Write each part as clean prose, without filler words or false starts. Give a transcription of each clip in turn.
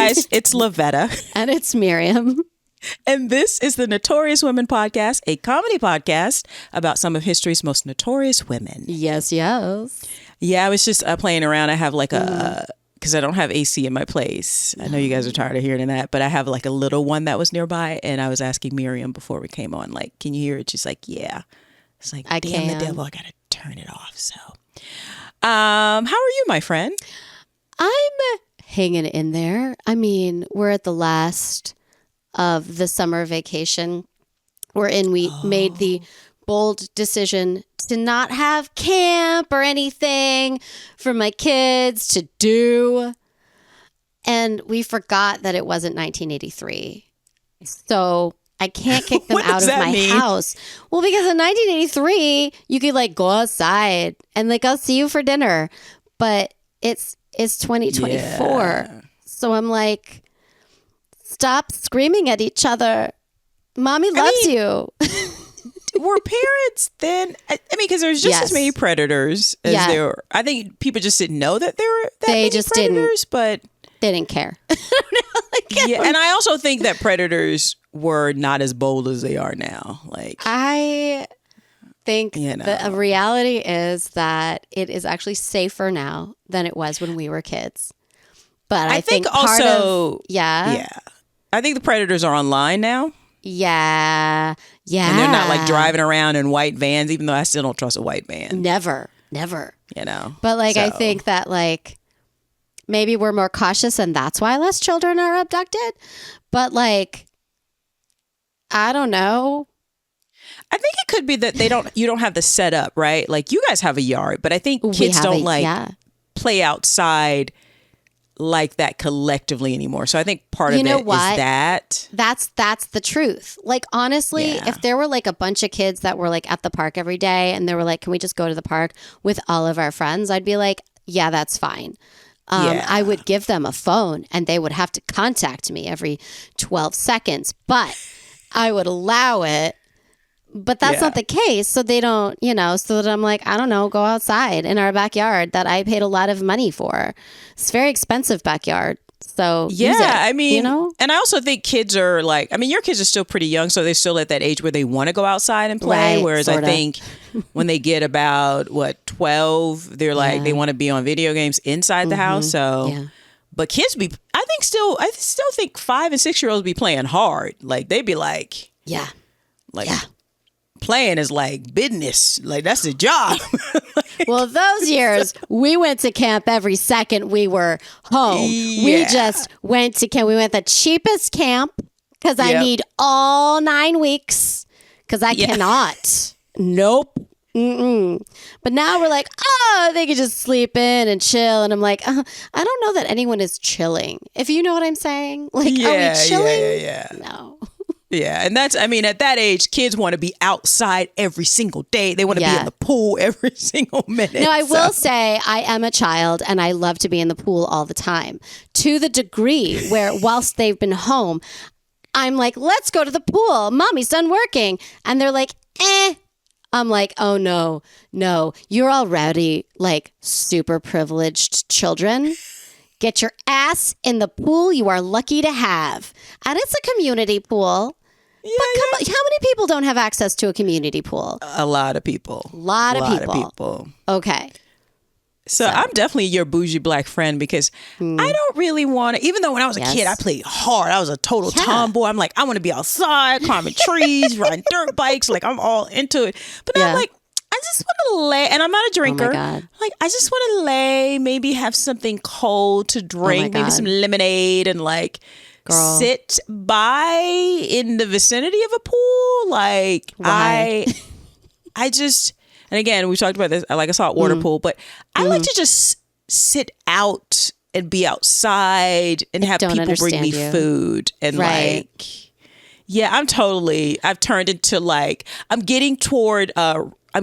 guys, it's Lavetta. And it's Miriam. And this is the Notorious Women Podcast, a comedy podcast about some of history's most notorious women. Yes, yes. Yeah, I was just playing around. I have like because I don't have AC in my place. I know you guys are tired of hearing that, but I have like a little one that was nearby. And I was asking Miriam before we came on, like, can you hear it? She's like, yeah. It's like, I damn can. the devil, I got to turn it off. So, how are you, my friend? I'm hanging in there. I mean, we're at the last of the summer vacation wherein we made the bold decision to not have camp or anything for my kids to do. And we forgot that it wasn't 1983. So I can't kick them What out does of that my mean? house. Well, because in 1983, you could like go outside and like, I'll see you for dinner. But it's 2024. Yeah. So I'm like, stop screaming at each other. Mommy loves you. Were parents then? I mean, because there's just as many predators as there were. I think people just didn't know that there were that many predators, but they didn't care. yeah, and I also think that predators were not as bold as they are now. Like, I think the reality is that it is actually safer now than it was when we were kids. But I think also, yeah. I think the predators are online now. Yeah. And they're not like driving around in white vans, even though I still don't trust a white van. Never. You know. But like, I think that like maybe we're more cautious and that's why less children are abducted. But like, I don't know. I think it could be that you don't have the setup, right? Like you guys have a yard, but I think kids don't play outside like that collectively anymore. So I think part of it is that. That's the truth. Like, honestly, if there were like a bunch of kids that were like at the park every day and they were like, can we just go to the park with all of our friends? I'd be like, yeah, that's fine. I would give them a phone and they would have to contact me every 12 seconds, but I would allow it. But that's not the case. So they don't, so that I'm like, I don't know, go outside in our backyard that I paid a lot of money for. It's a very expensive backyard. So use it, I mean, and I also think kids are like, I mean, your kids are still pretty young. So they're still at that age where they want to go outside and play. Right, whereas I think when they get about 12, they're like, they want to be on video games inside the house. So, but kids I still think 5 and 6 year olds be playing hard. Like they'd be like, playing is like business. Like that's a job. Well, those years we went to camp every second we were home. Yeah. We just went to camp. We went the cheapest camp because I need all 9 weeks because I cannot. Nope. Mm-mm. But now we're like, they could just sleep in and chill. And I'm like, I don't know that anyone is chilling. If you know what I'm saying. Like, are we chilling? Yeah. No. Yeah, and that's, I mean, at that age, kids want to be outside every single day. They want to be in the pool every single minute. No, I will say I am a child and I love to be in the pool all the time. To the degree where whilst they've been home, I'm like, let's go to the pool. Mommy's done working. And they're like, I'm like, oh, no, you're already like super privileged children. Get your ass in the pool you are lucky to have. And it's a community pool. Yeah, but how many people don't have access to a community pool? A lot of people. A lot of people. Okay. So I'm definitely your bougie black friend because I don't really want to, even though when I was a kid, I played hard. I was a total tomboy. I'm like, I want to be outside, climbing trees, riding dirt bikes. Like I'm all into it. But now I'm like, I just want to lay, and I'm not a drinker. Oh my God. Like, I just want to lay, maybe have something cold to drink, maybe some lemonade, and like sit by in the vicinity of a pool. Like, I just, and again, we talked about this, like a saltwater pool, but I like to just sit out and be outside and have people bring me food and like, I've turned into like, I'm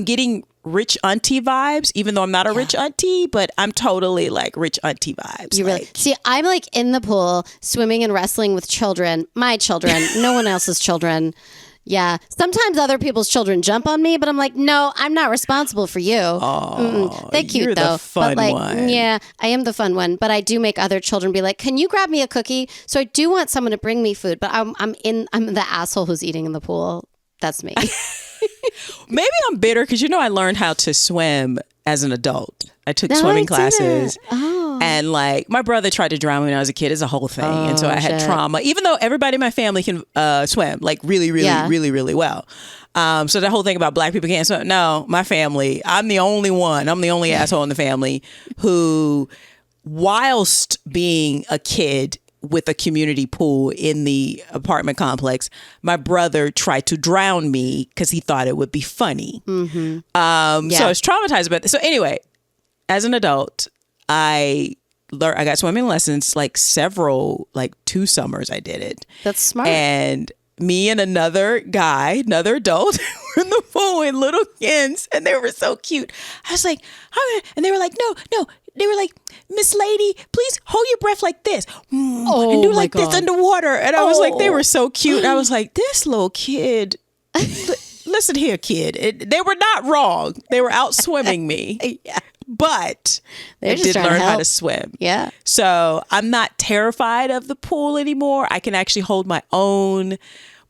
getting rich auntie vibes, even though I'm not a rich auntie, but I'm totally like rich auntie vibes. You really see, I'm like in the pool, swimming and wrestling with children, my children, no one else's children, Yeah. Sometimes other people's children jump on me, but I'm like, no, I'm not responsible for you. Oh, they're cute you're though. the fun but like, one. yeah, I am the fun one. But I do make other children be like, can you grab me a cookie? So I do want someone to bring me food, but I'm the asshole who's eating in the pool. That's me. Maybe I'm bitter because I learned how to swim as an adult. I took swimming classes. And like my brother tried to drown me when I was a kid. It's a whole thing. And so I had trauma, even though everybody in my family can swim like really, really, really, really well. So the whole thing about black people can't swim. No, my family, I'm the only one. I'm the only asshole in the family who, whilst being a kid with a community pool in the apartment complex, my brother tried to drown me because he thought it would be funny. So I was traumatized about this. So anyway, as an adult, I got swimming lessons like 2 summers I did it. That's smart. And me and another adult were in the pool with little kids, and they were so cute. I was like, and they were like, no. They were like, Miss Lady, please hold your breath like this. And do like this underwater. And I was like, they were so cute. And I was like, this little kid, listen here, kid. They were not wrong. They were out swimming me. Yeah. But I did learn how to swim. Yeah. So I'm not terrified of the pool anymore. I can actually hold my own.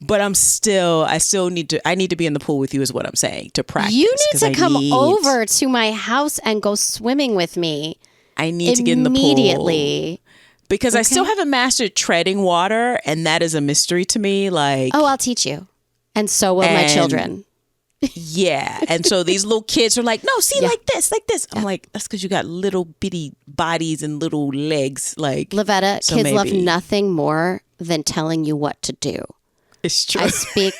But I still need to be in the pool with you is what I'm saying, to practice. You need to come over to my house and go swimming with me. I need to get in the pool. Immediately. Because I still haven't mastered treading water, and that is a mystery to me. Like, I'll teach you. And so will my children. Yeah. And so these little kids are like, no, see, like this. I'm like, that's because you got little bitty bodies and little legs. Like, Lavetta, so kids love nothing more than telling you what to do. It's true. I speak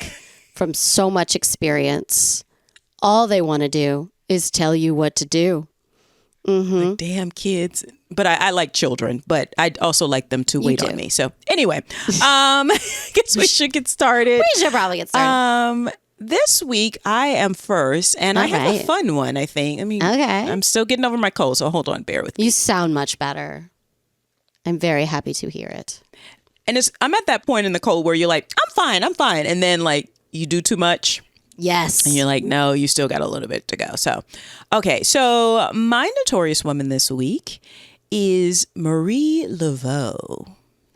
from so much experience. All they want to do is tell you what to do. Like, damn kids. But I like children, but I also like them to wait on me. So anyway, I guess we should get started. We should probably get started. This week I am first, and I have a fun one, I think. I mean, I'm still getting over my cold, so hold on, bear with me. You sound much better. I'm very happy to hear it. And I'm at that point in the cold where you're like, I'm fine. And then like you do too much. Yes. And you're like, no, you still got a little bit to go. So, okay. So my notorious woman this week is Marie LAVEAU.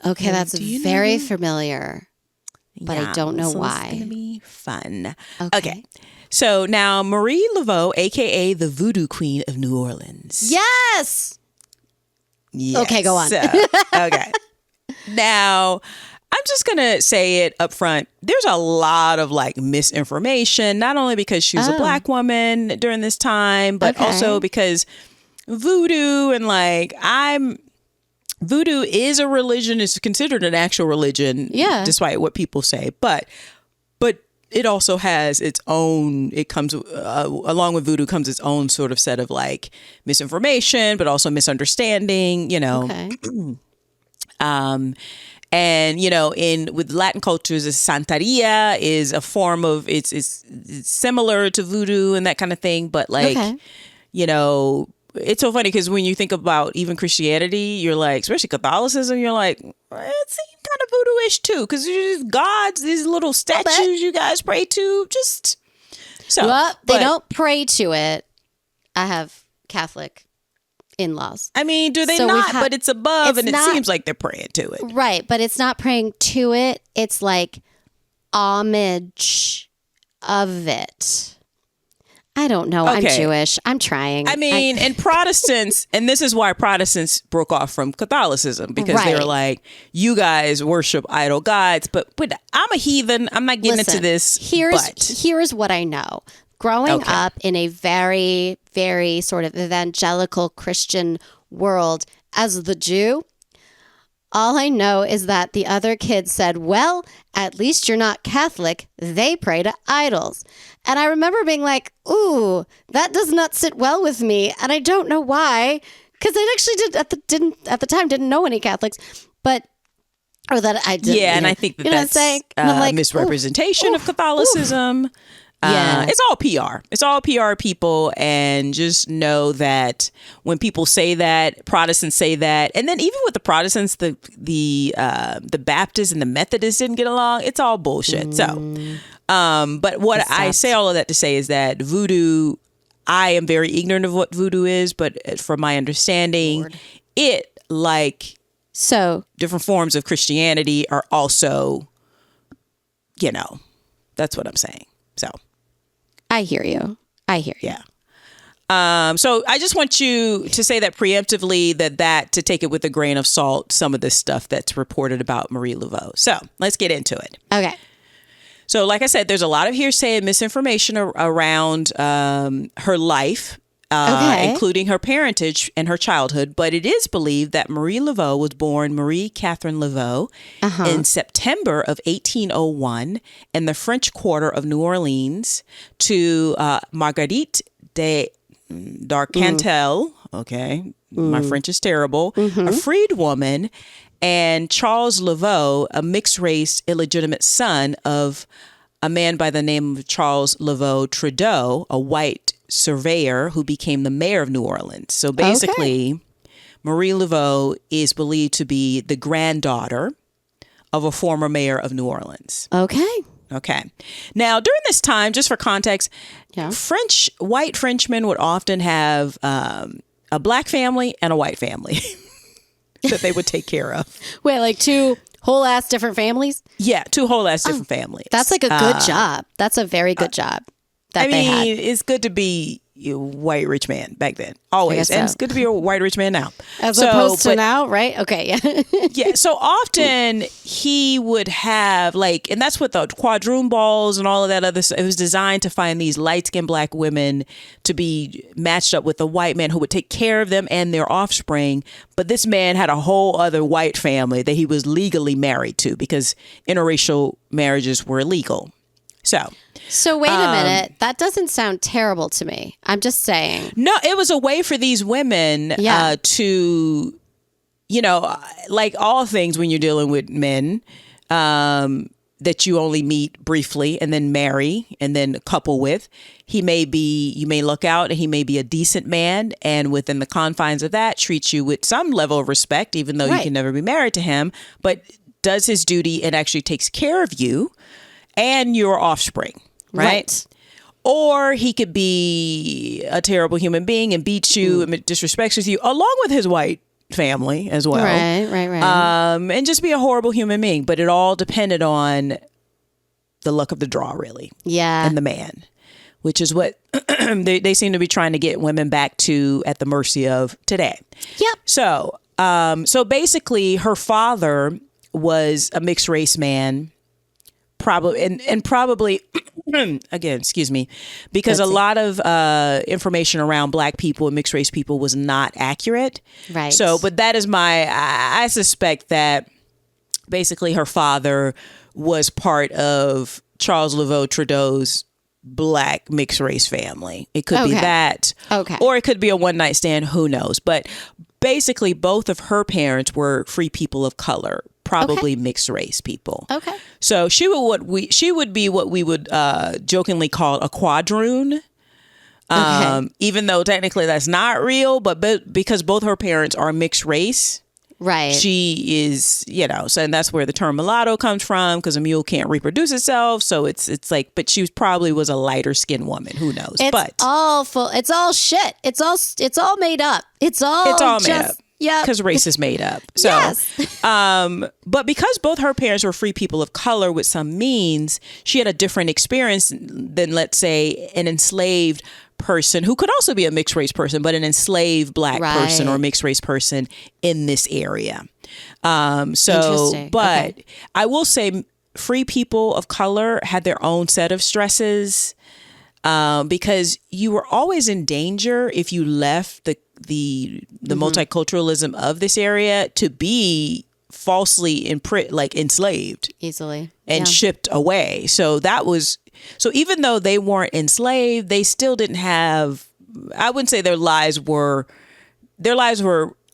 Okay. That's very familiar, but I don't know why. It's going to be fun. Okay. So now Marie LAVEAU, AKA the Voodoo Queen of New Orleans. Yes. Okay, go on. So, okay. Now, I'm just going to say it up front. There's a lot of like misinformation, not only because she was a black woman during this time, but also because voodoo and like voodoo is a religion. It's considered an actual religion, despite what people say. But it also has its own, it comes along with voodoo comes its own sort of set of like misinformation, but also misunderstanding, and with Latin cultures, Santeria is a form of it's similar to voodoo and that kind of thing, but like it's so funny because when you think about even Christianity, you're like, especially Catholicism, you're like, it seems kind of voodoo-ish too, because there's gods, these little statues you guys pray to, just so. Well, they don't pray to it. I have Catholic in-laws. I mean, do they not? But it's above, and it seems like they're praying to it. Right, but it's not praying to it. It's like homage of it. I don't know. Okay. I'm Jewish. I'm trying. I mean, and Protestants, and this is why Protestants broke off from Catholicism, because they were like, you guys worship idol gods, but I'm a heathen. I'm not getting into this. Here's what I know. Growing up in a very, very sort of evangelical Christian world as the Jew, all I know is that the other kids said, well, at least you're not Catholic. They pray to idols. And I remember being like, ooh, that does not sit well with me. And I don't know why, because I actually at the time didn't know any Catholics, or that I didn't. Yeah, and I think that's like, misrepresentation of Catholicism. It's all PR. It's all PR, people. And just know that when people say that, Protestants say that, and then even with the Protestants, the Baptists and the Methodists didn't get along. It's all bullshit. So, but what I say all of that to say is that voodoo, I am very ignorant of what voodoo is, but from my understanding, it, like different forms of Christianity, are also, that's what I'm saying. So I hear you. Yeah. So I just want you to say that preemptively, that to take it with a grain of salt, some of this stuff that's reported about Marie Laveau. So let's get into it. Okay. So like I said, there's a lot of hearsay and misinformation around her life, including her parentage and her childhood. But it is believed that Marie Laveau was born Marie Catherine Laveau in September of 1801 in the French Quarter of New Orleans to Marguerite d'Arcantel. Okay, my French is terrible. A freed woman, and Charles Laveau, a mixed-race illegitimate son of a man by the name of Charles Laveau Trudeau, a white surveyor who became the mayor of New Orleans. So basically, Marie Laveau is believed to be the granddaughter of a former mayor of New Orleans. Okay. Now, during this time, just for context, white Frenchmen would often have a black family and a white family that they would take care of. Wait, like two whole ass different families? Yeah, two whole ass different families. That's like a good job. That's a very good job. It's good to be a white rich man back then, always, and it's good to be a white rich man now, as opposed to now, right? Okay, yeah. So often he would have and that's what the quadroon balls and all of that other stuff. It was designed to find these light skinned black women to be matched up with a white man who would take care of them and their offspring. But this man had a whole other white family that he was legally married to because interracial marriages were illegal. So wait a minute. That doesn't sound terrible to me. I'm just saying. No, it was a way for these women to, like all things when you're dealing with men, that you only meet briefly and then marry and then couple with. You may look out and he may be a decent man, and within the confines of that, treats you with some level of respect, even though you can never be married to him, but does his duty and actually takes care of you and your offspring, right? Or he could be a terrible human being and beats you and disrespects you, along with his white family as well. Right. And just be a horrible human being. But it all depended on the luck of the draw, really. Yeah. And the man, which is what they seem to be trying to get women back to at the mercy of today. Yep. So basically her father was a mixed race man. Probably again, excuse me, because a lot of information around black people and mixed race people was not accurate. Right. So, but that is I suspect that basically her father was part of Charles Laveau Trudeau's black mixed race family. It could be that. Okay. Or it could be a one night stand. Who knows? But basically both of her parents were free people of color. Probably mixed race people. Okay. So she would be what we would jokingly call a quadroon. Even though technically that's not real, but because both her parents are mixed race. Right. She is, so and that's where the term mulatto comes from, because a mule can't reproduce itself. So it's like, but she probably was a lighter skinned woman. Who knows? It's all shit. It's all made up. It's all made up. Yeah, because race is made up. So, but because both her parents were free people of color with some means, she had a different experience than, let's say, an enslaved person who could also be a mixed race person, but an enslaved black person or mixed race person in this area. But I will say free people of color had their own set of stresses, because you were always in danger if you left the multiculturalism of this area to be falsely enslaved easily and shipped away. So even though they weren't enslaved, they still didn't have, I wouldn't say their lives were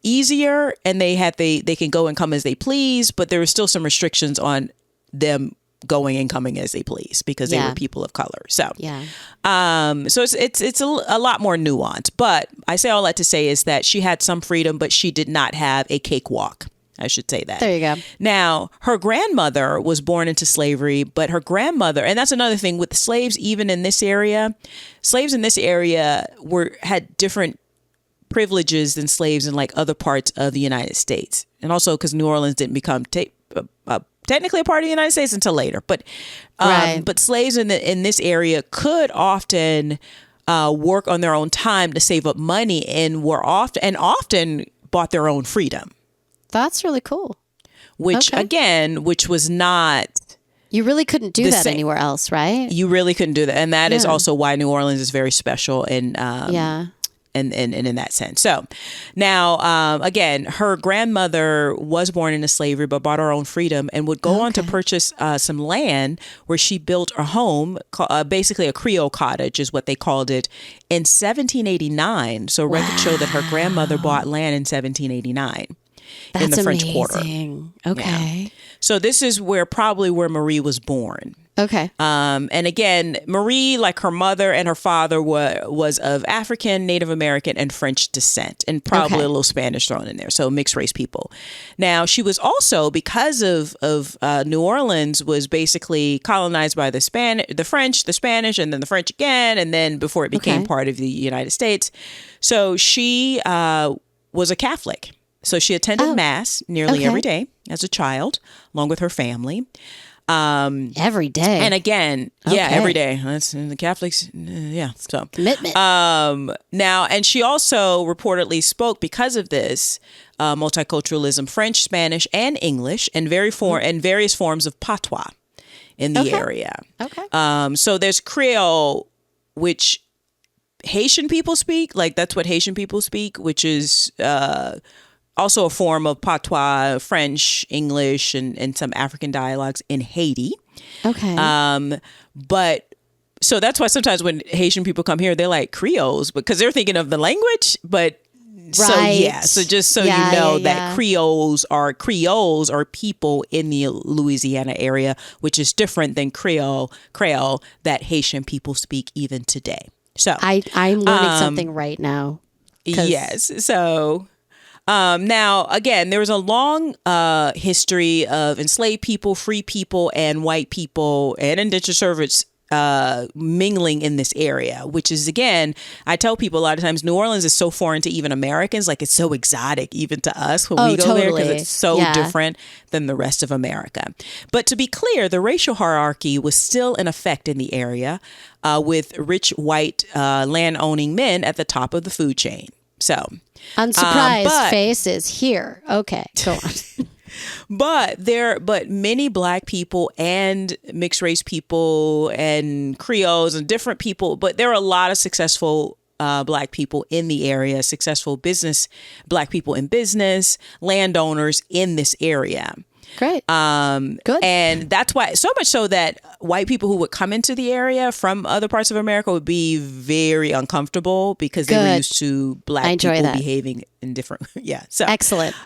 easier, and they can go and come as they please, but there were still some restrictions on them going and coming as they please because they were people of color. So, so it's a lot more nuanced. But I say all that to say is that she had some freedom, but she did not have a cakewalk. I should say that. There you go. Now, her grandmother was born into slavery, but her grandmother, and that's another thing with the slaves, even in this area, slaves in this area had different privileges than slaves in like other parts of the United States. And also because New Orleans didn't become technically a part of the United States until later. But but slaves in this area could often work on their own time to save up money and often bought their own freedom. That's really cool. Which was not... You really couldn't do that anywhere else, right? You really couldn't do that. And that is also why New Orleans is very special and in that sense. So now, again, her grandmother was born into slavery, but bought her own freedom and would go on to purchase some land where she built a home, basically a Creole cottage is what they called it, in 1789. So records show that her grandmother bought land in 1789. In the French Quarter. Okay. Yeah. So this is probably where Marie was born. Okay. And again, Marie, like her mother and her father, was of African, Native American, and French descent, and probably a little Spanish thrown in there. So mixed race people. Now, she was also, because of New Orleans, was basically colonized by the French, the Spanish, and then the French again, and then before it became part of the United States. So she was a Catholic. So she attended Mass nearly every day as a child, along with her family. Every day. And again, every day. That's the Catholics. So commitment. Now, and she also reportedly spoke, because of this multiculturalism, French, Spanish, and English, and various forms of patois in the area. Okay. So there's Creole, which Haitian people speak. Like that's what Haitian people speak, which is also a form of patois, French, English, and some African dialects in Haiti. Okay. But so that's why sometimes when Haitian people come here, they're like Creoles because they're thinking of the language. But so just so you know that Creoles are people in the Louisiana area, which is different than Creole that Haitian people speak even today. So I'm learning something right now. Yes. So. Now, again, there was a long history of enslaved people, free people, and white people and indentured servants mingling in this area, which is, again, I tell people a lot of times New Orleans is so foreign to even Americans, like it's so exotic even to us when we go there because it's so different than the rest of America. But to be clear, the racial hierarchy was still in effect in the area with rich white land-owning men at the top of the food chain. So... Unsurprised face is here. Okay, go on. But many black people and mixed race people and Creoles and different people, but there are a lot of successful black people in the area, successful black people in business, landowners in this area. Great. Good. And that's why, so much so that white people who would come into the area from other parts of America would be very uncomfortable because they were used to black people behaving in different. So excellent.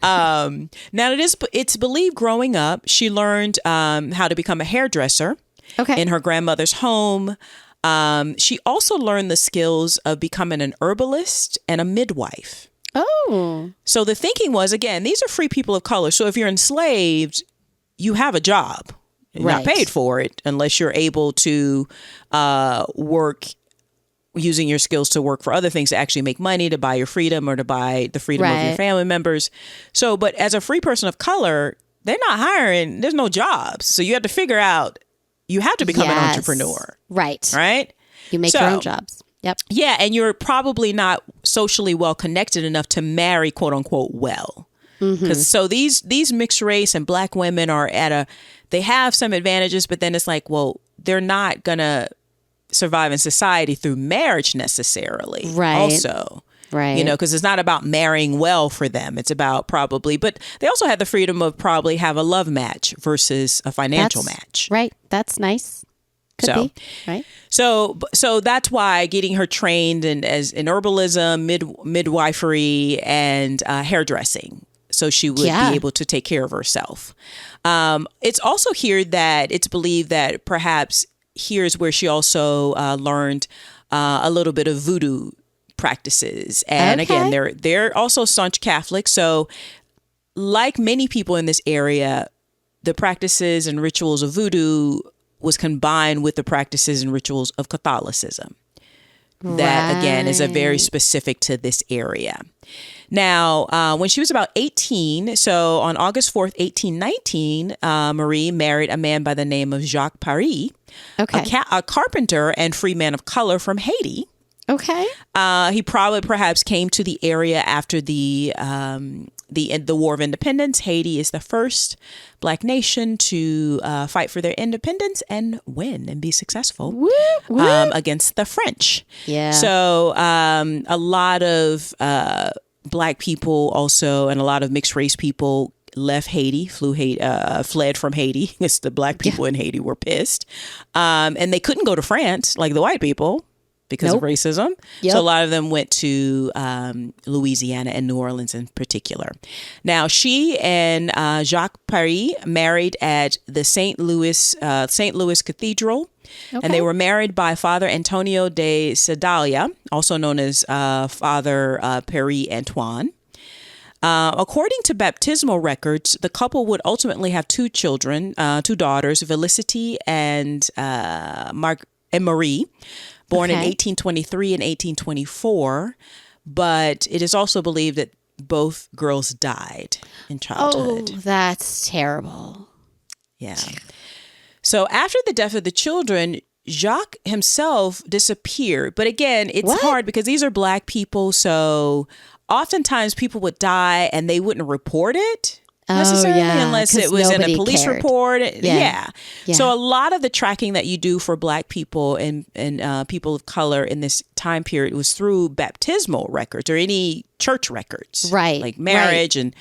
Now it's believed growing up, she learned how to become a hairdresser in her grandmother's home. She also learned the skills of becoming an herbalist and a midwife. Oh. So the thinking was, again, these are free people of color. So if you're enslaved, you have a job. You're not paid for it unless you're able to work using your skills to work for other things to actually make money, to buy your freedom or to buy the freedom of your family members. So, but as a free person of color, they're not hiring. There's no jobs. So you have to figure out, you have to become an entrepreneur. Right. Right? You make your own jobs. Yep. Yeah, and you're probably not socially well connected enough to marry, quote unquote, well. Because so these mixed race and black women are they have some advantages, but then it's like, well, they're not gonna survive in society through marriage necessarily. Right. Also. Right. You know, because it's not about marrying well for them. It's about but they also have the freedom of probably have a love match versus a financial match. Right. That's nice. Could be, right? So that's why getting her trained in herbalism, midwifery, and hairdressing. so she would be able to take care of herself. It's also here that it's believed that perhaps here's where she also learned a little bit of voodoo practices. And again, they're also staunch Catholic. So like many people in this area, the practices and rituals of voodoo was combined with the practices and rituals of Catholicism. That, again, is a very specific to this area. Now, when she was about 18, so on August 4th, 1819, Marie married a man by the name of Jacques Paris, a carpenter and free man of color from Haiti. Okay. He probably perhaps came to the area after the War of Independence. Haiti is the first Black nation to fight for their independence and win and be successful against the French. Yeah. So a lot of Black people also, and a lot of mixed race people left Haiti, fled from Haiti because the Black people in Haiti were pissed. And they couldn't go to France like the white people, because of racism. So a lot of them went to Louisiana and New Orleans in particular. Now, she and Jacques Paris married at the St. Louis Cathedral. And they were married by Father Antonio de Sedalia, also known as Father Paris Antoine. According to baptismal records, the couple would ultimately have two children, two daughters, Felicity and Marie, born in 1823 and 1824, but it is also believed that both girls died in childhood. Oh, that's terrible. Yeah. So after the death of the children, Jacques himself disappeared. But again, it's hard because these are Black people, so oftentimes people would die and they wouldn't report it. Necessarily, unless it was in a police report. Yeah. So a lot of the tracking that you do for Black people and people of color in this time period was through baptismal records or any church records. Right. Like marriage and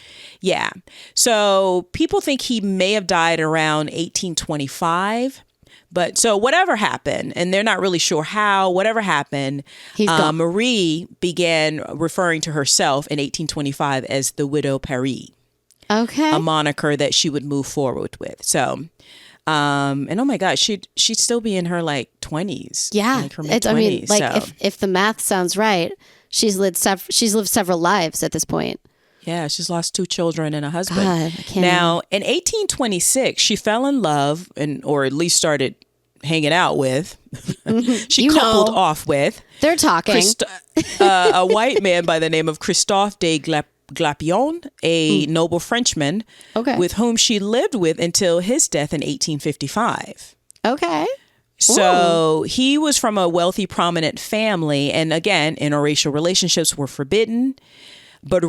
So people think he may have died around 1825. But so whatever happened, and they're not really sure how, whatever happened, Marie began referring to herself in 1825 as the Widow Paris. Okay. A moniker that she would move forward with. So, and oh my gosh, she'd still be in her like 20s. Yeah. Like her mid-20s. I mean, like if the math sounds right, she's lived several lives at this point. Yeah, she's lost two children and a husband. God, I can't now, in 1826, she fell in love or at least started hanging out with. She coupled off with. They're talking. A white man by the name of Christophe de Glapion, a noble Frenchman, with whom she lived with until his death in 1855. Okay. So he was from a wealthy, prominent family. And again, interracial relationships were forbidden. But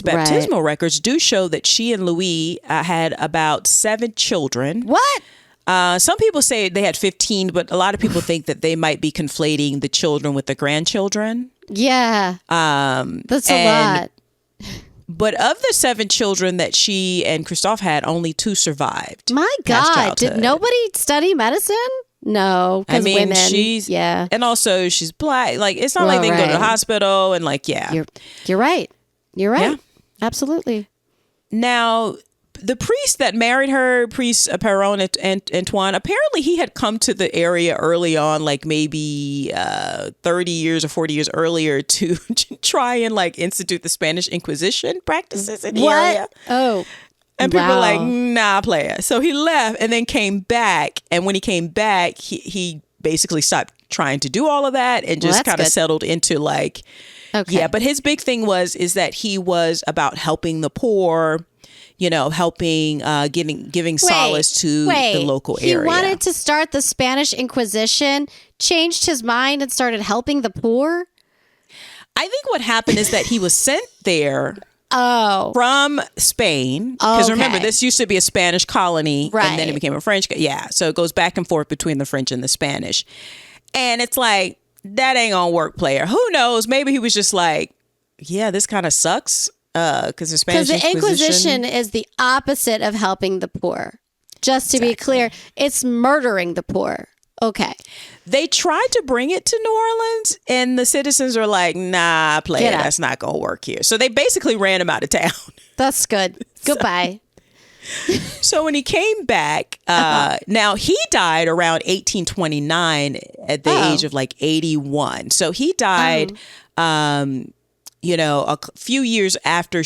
baptismal records do show that she and Louis had about 7 children. What? Some people say they had 15, but a lot of people think that they might be conflating the children with the grandchildren. Yeah. That's a lot. But of the 7 children that she and Christophe had, only 2 survived. My God. Did nobody study medicine? No. I mean, women, she's, and also she's Black. Like, it's not like they can go to the hospital and like, You're right. You're right. Yeah. Absolutely. Now, the priest that married her, Priest Perron Antoine, apparently he had come to the area early on, like maybe 30 years or 40 years earlier to try and like institute the Spanish Inquisition practices in the area. Oh. And people were like, nah, player. So he left and then came back. And when he came back, he basically stopped trying to do all of that and just kind of settled into like, but his big thing is that he was about helping the poor, helping, giving solace to the local area. He wanted to start the Spanish Inquisition, changed his mind and started helping the poor? I think what happened is that he was sent there from Spain. Because remember, this used to be a Spanish colony and then it became a French. Yeah. So it goes back and forth between the French and the Spanish. And it's like, that ain't gonna work, player. Who knows? Maybe he was just like, yeah, this kind of sucks. Because the Inquisition is the opposite of helping the poor. Just to be clear, it's murdering the poor. Okay. They tried to bring it to New Orleans, and the citizens are like, nah, player, that's not going to work here. So they basically ran him out of town. That's good. Goodbye. So when he came back, now he died around 1829 at the age of like 81. So he died, you know, a few years after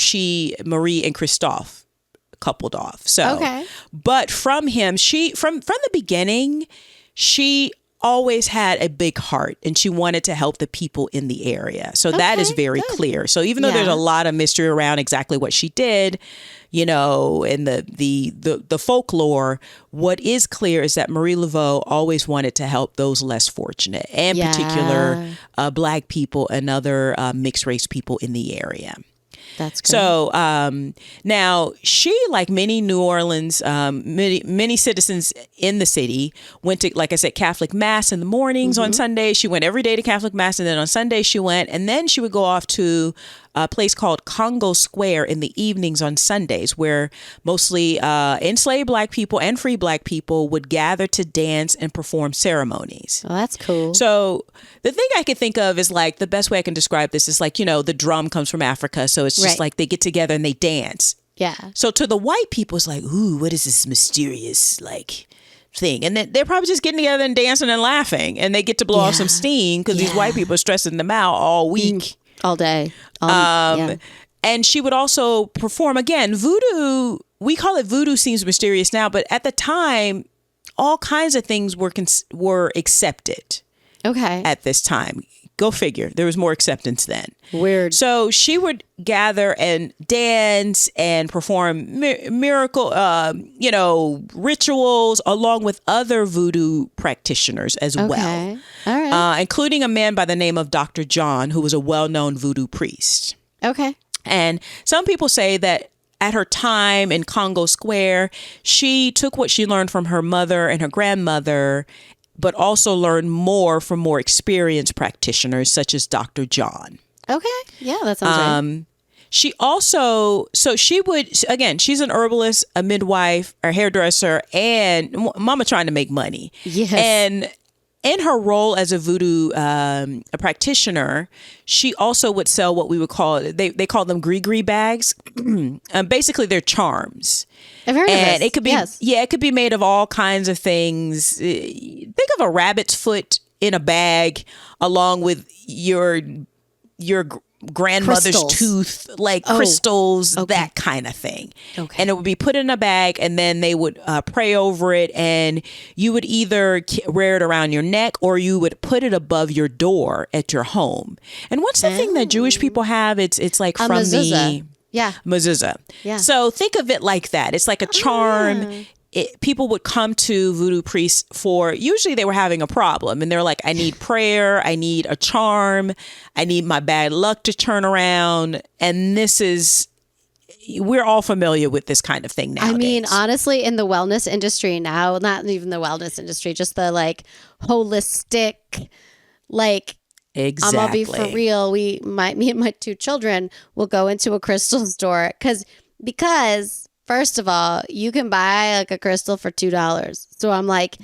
Marie and Christophe coupled off. So, but from him, from the beginning, she always had a big heart and she wanted to help the people in the area. So that is very clear. So even though there's a lot of mystery around exactly what she did, you know, and the folklore, what is clear is that Marie Laveau always wanted to help those less fortunate, and particular Black people and other mixed race people in the area. That's great. So now she, like many New Orleans, many citizens in the city, went to, like I said, Catholic Mass in the mornings on Sundays. She went every day to Catholic Mass, and then on Sundays she went, and then she would go off to a place called Congo Square in the evenings on Sundays, where mostly enslaved Black people and free Black people would gather to dance and perform ceremonies. Oh, that's cool. So the thing I could think of is, like, the best way I can describe this is like, you know, the drum comes from Africa. So it's just like they get together and they dance. Yeah. So to the white people, it's like, ooh, what is this mysterious, like, thing? And then they're probably just getting together and dancing and laughing, and they get to blow off some steam because these white people are stressing them out all week. All day. And she would also perform, again, voodoo. We call it voodoo, seems mysterious now, but at the time, all kinds of things were accepted. Okay. At this time. Go figure. There was more acceptance then. Weird. So she would gather and dance and perform miracle, you know, rituals along with other voodoo practitioners as well. All right. Including a man by the name of Dr. John, who was a well-known voodoo priest. Okay. And some people say that at her time in Congo Square, she took what she learned from her mother and her grandmother, but also learned more from more experienced practitioners such as Dr. John. Okay. Yeah, that sounds right. She also, so she would, again, she's an herbalist, a midwife, a hairdresser, and mama trying to make money. Yes. And in her role as a voodoo a practitioner, she also would sell what we would call, they call them gris-gris bags. Basically, they're charms. I've heard of this. It could be, it could be made of all kinds of things. Think of a rabbit's foot in a bag, along with your grandmother's tooth, like crystals, that kind of thing. Okay. And it would be put in a bag, and then they would pray over it, and you would either wear it around your neck or you would put it above your door at your home. And what's the thing that Jewish people have? It's like from the mezuzah. Yeah. So think of it like that. It's like a charm. People would come to voodoo priests for, usually they were having a problem, and they're like, I need prayer, I need a charm, I need my bad luck to turn around. And we're all familiar with this kind of thing nowadays. I mean, honestly, in the wellness industry now, not even the wellness industry, just the like holistic, like, exactly. I'm gonna be for real. Me and my two children will go into a crystal store because first of all, you can buy like a crystal for $2. So I'm like,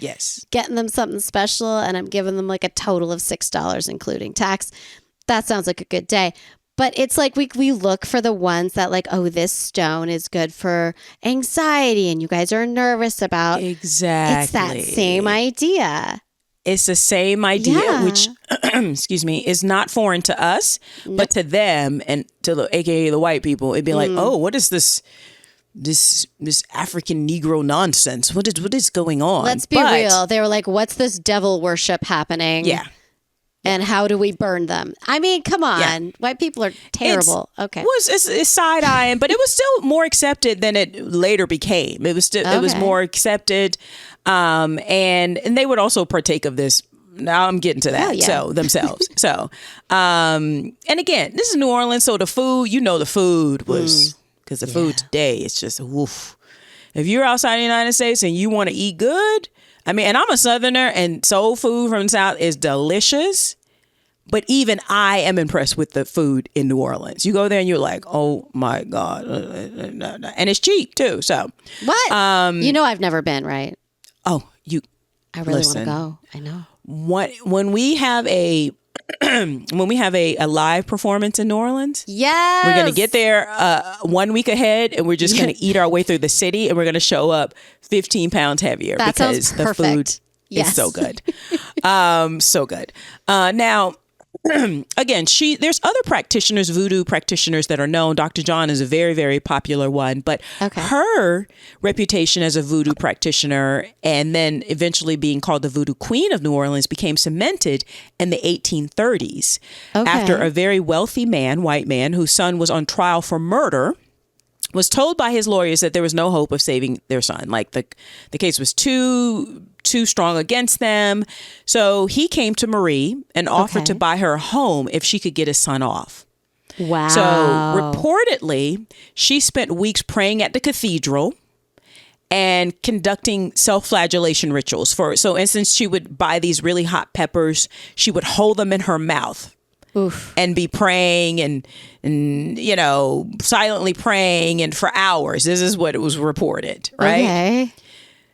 getting them something special, and I'm giving them like a total of $6, including tax. That sounds like a good day. But it's like we look for the ones that like, oh, this stone is good for anxiety, and you guys are nervous about. Exactly. It's that same idea. It's the same idea, which, excuse me, is not foreign to us, but to them and to the, AKA the white people, it'd be like, oh, what is this African Negro nonsense? What is going on? Let's be real. They were like, what's this devil worship happening? Yeah. And how do we burn them? I mean, come on. Yeah. White people are terrible. It's side-eyeing, but it was still more accepted than it later became. It was still it was more accepted. And they would also partake of this. Now I'm getting to that. So themselves. So, and again, this is New Orleans. So the food, the food was, because the food today, it's just woof. If you're outside the United States and you want to eat good, I mean, and I'm a Southerner, and soul food from the South is delicious. But even I am impressed with the food in New Orleans. You go there and you're like, oh my God. And it's cheap too. So what? I've never been, right? Oh, I really want to go. I know. When we have a a live performance in New Orleans, yes, we're going to get there 1 week ahead, and we're just going to eat our way through the city, and we're going to show up 15 pounds heavier because the food is so good. So good. Now, again, there's other practitioners, voodoo practitioners that are known. Dr. John is a very, very popular one, but her reputation as a voodoo practitioner and then eventually being called the Voodoo Queen of New Orleans became cemented in the 1830s after a very wealthy man, white man, whose son was on trial for murder, was told by his lawyers that there was no hope of saving their son. Like the case was too strong against them. So he came to Marie and offered to buy her a home if she could get his son off. Wow. So reportedly, she spent weeks praying at the cathedral and conducting self-flagellation rituals. So instance, she would buy these really hot peppers. She would hold them in her mouth. Oof. And be praying and silently praying and for hours. This is what it was reported, right? Okay.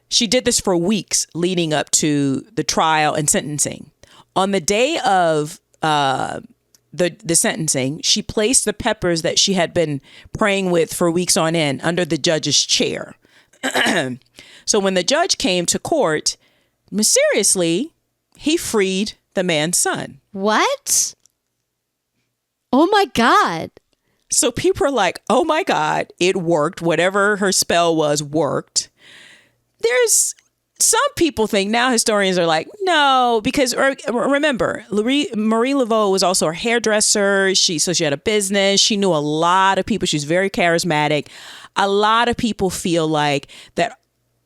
She did this for weeks leading up to the trial and sentencing. On the day of the sentencing, she placed the peppers that she had been praying with for weeks on end under the judge's chair. So when the judge came to court, mysteriously, he freed the man's son. What? Oh my God. So people are like, oh my God, it worked. Whatever her spell was worked. There's some people think now, historians are like, no, because remember, Marie LAVEAU was also a hairdresser. So she had a business. She knew a lot of people. She's very charismatic. A lot of people feel like that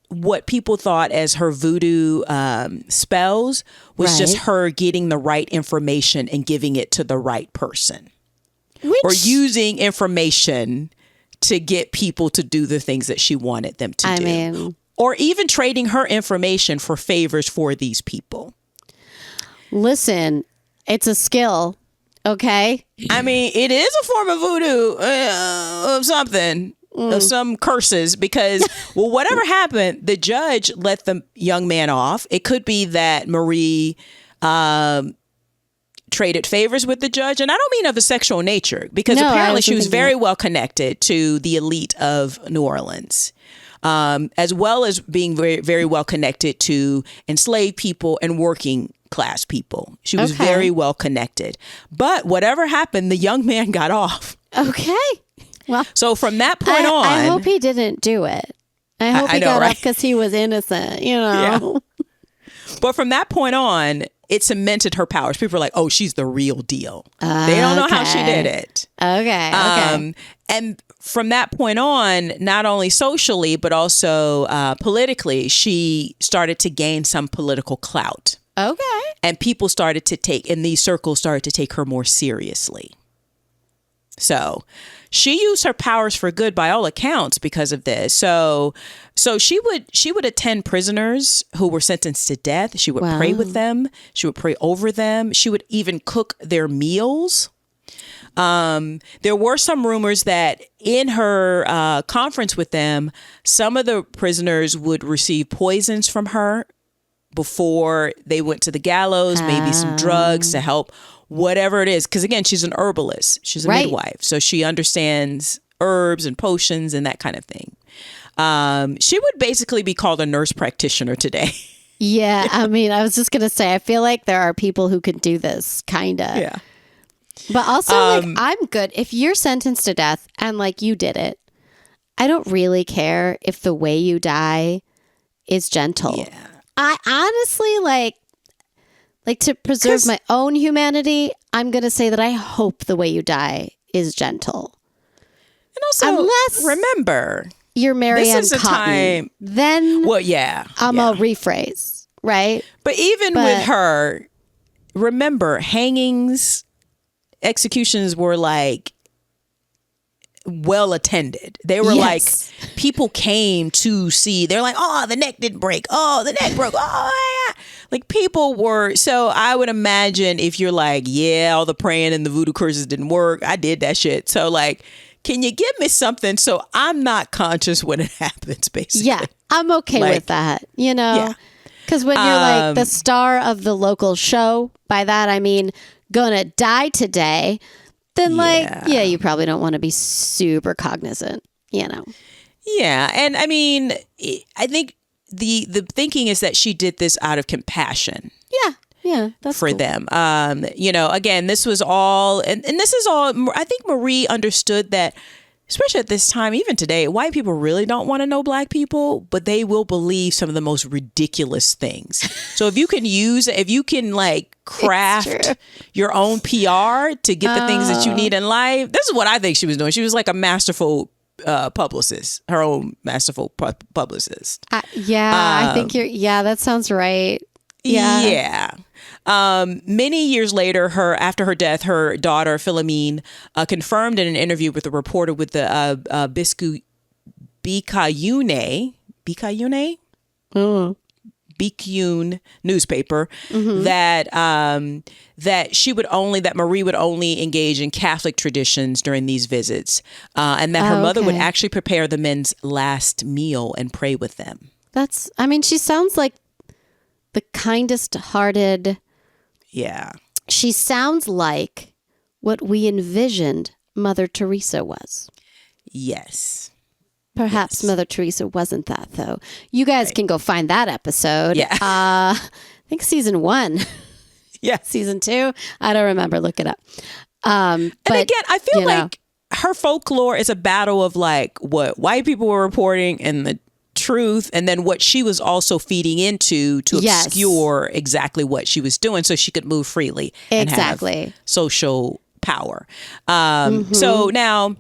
what people thought as her voodoo spells was just her getting the right information and giving it to the right person. Or using information to get people to do the things that she wanted them to do. Mean, or even trading her information for favors for these people. Listen, it's a skill, okay? I mean, it is a form of voodoo of something, of some curses, because, well, whatever happened, the judge let the young man off. It could be that Marie traded favors with the judge. And I don't mean of a sexual nature, because apparently she was very well connected to the elite of New Orleans, as well as being very, very well connected to enslaved people and working class people. She was very well connected. But whatever happened, the young man got off. Okay. Well, so from that point on, I hope he didn't do it. I hope he got off because he was innocent, Yeah. But from that point on, it cemented her powers. People are like, oh, she's the real deal. They don't know how she did it. Okay. And from that point on, not only socially, but also politically, she started to gain some political clout. Okay. And people started to in these circles started to take her more seriously. So she used her powers for good by all accounts because of this. So she would attend prisoners who were sentenced to death. She would pray with them. She would pray over them. She would even cook their meals. There were some rumors that in her conference with them, some of the prisoners would receive poisons from her before they went to the gallows, maybe some drugs to help whatever it is. Because again, she's an herbalist. She's a midwife. So she understands herbs and potions and that kind of thing. She would basically be called a nurse practitioner today. Yeah. I mean, I was just going to say, I feel like there are people who can do this kind of. Yeah. But also, I'm good. If you're sentenced to death and you did it, I don't really care if the way you die is gentle. Yeah. I honestly like to preserve my own humanity. I'm going to say that I hope the way you die is gentle. And also, unless remember, you're Miriam Cotton, then I'm a rephrase, right? But even with her, remember, hangings, executions were well attended. They were people came to see. They're like, oh, the neck didn't break. Oh, the neck broke. Oh, yeah. People were. So I would imagine if you're all the praying and the voodoo curses didn't work. I did that shit. So can you give me something so I'm not conscious when it happens, basically? Yeah, I'm okay with that, Yeah. Because when you're like the star of the local show, by that I mean gonna die today, then you probably don't want to be super cognizant, Yeah. And I mean, I think the thinking is that she did this out of compassion. Yeah, that's for cool. them. Again, this was all, and this is all, I think Marie understood that, especially at this time, even today, white people really don't want to know black people, but they will believe some of the most ridiculous things. So if you can like craft your own PR to get the things that you need in life, this is what I think she was doing. She was like a masterful publicist, her own masterful publicist. I think that sounds right. Yeah. Many years later, after her death, her daughter Philomene confirmed in an interview with a reporter with the Bicayune newspaper that Marie would only engage in Catholic traditions during these visits, and that her mother would actually prepare the men's last meal and pray with them. She sounds like the kindest hearted. Yeah. She sounds like what we envisioned Mother Teresa was. Yes. Perhaps Mother Teresa wasn't that, though. You guys can go find that episode. Yeah. I think season 1. Yeah. Season 2. I don't remember. Look it up. And again, I feel like her folklore is a battle of like what white people were reporting and the truth, and then what she was also feeding into to obscure exactly what she was doing so she could move freely and have social power. So now,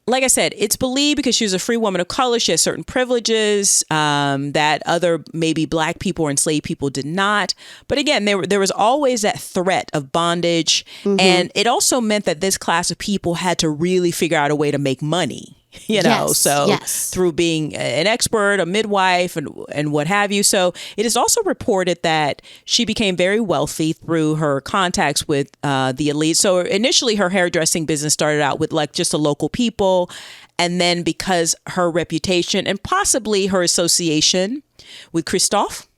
like I said, it's believed because she was a free woman of color, she has certain privileges that other maybe black people or enslaved people did not. But again, there was always that threat of bondage. And it also meant that this class of people had to really figure out a way to make money. Through being an expert, a midwife, and what have you. So it is also reported that she became very wealthy through her contacts with the elite. So initially her hairdressing business started out with like just the local people. And then because her reputation and possibly her association with Christophe,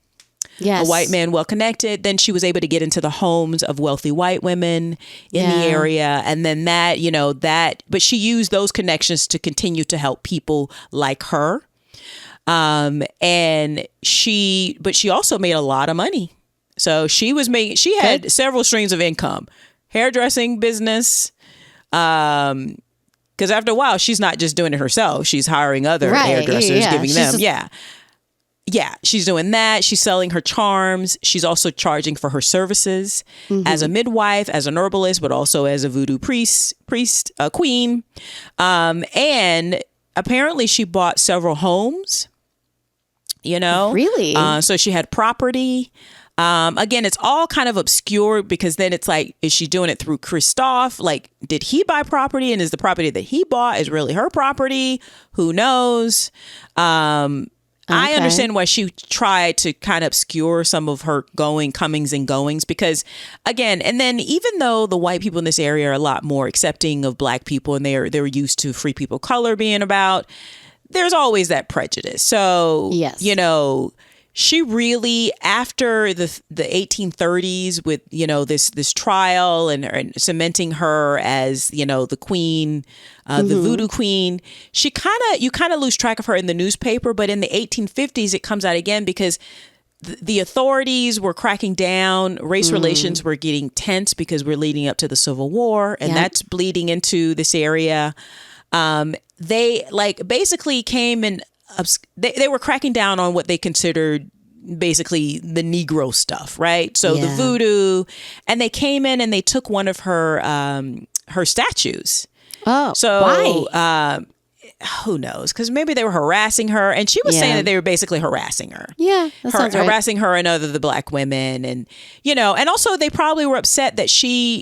a white man well connected, then she was able to get into the homes of wealthy white women in the area. And then but she used those connections to continue to help people like her. But she also made a lot of money. So she had several streams of income, hairdressing business, because after a while, she's not just doing it herself. She's hiring other hairdressers, giving them, Yeah, she's doing that. She's selling her charms. She's also charging for her services as a midwife, as an herbalist, but also as a voodoo queen. And apparently she bought several homes, Really? So she had property. Again, it's all kind of obscure because then it's like, is she doing it through Christophe? Like, did he buy property? And is the property that he bought is really her property? Who knows? I understand why she tried to kind of obscure some of her comings and goings because, again, and then even though the white people in this area are a lot more accepting of black people and they're used to free people of color being about, there's always that prejudice. So, she really, after the 1830s with, this trial and cementing her as, the queen, the voodoo queen, you kind of lose track of her in the newspaper. But in the 1850s, it comes out again because the authorities were cracking down. Race relations were getting tense because we're leading up to the Civil War, and that's bleeding into this area. They basically came and they were cracking down on what they considered basically the Negro stuff, right? So the voodoo, and they came in and they took one of her statues. Oh, so why? Who knows? Because maybe they were harassing her, and she was saying that they were basically harassing her. Yeah, that sounds right. Harassing her and other the black women, and and also they probably were upset that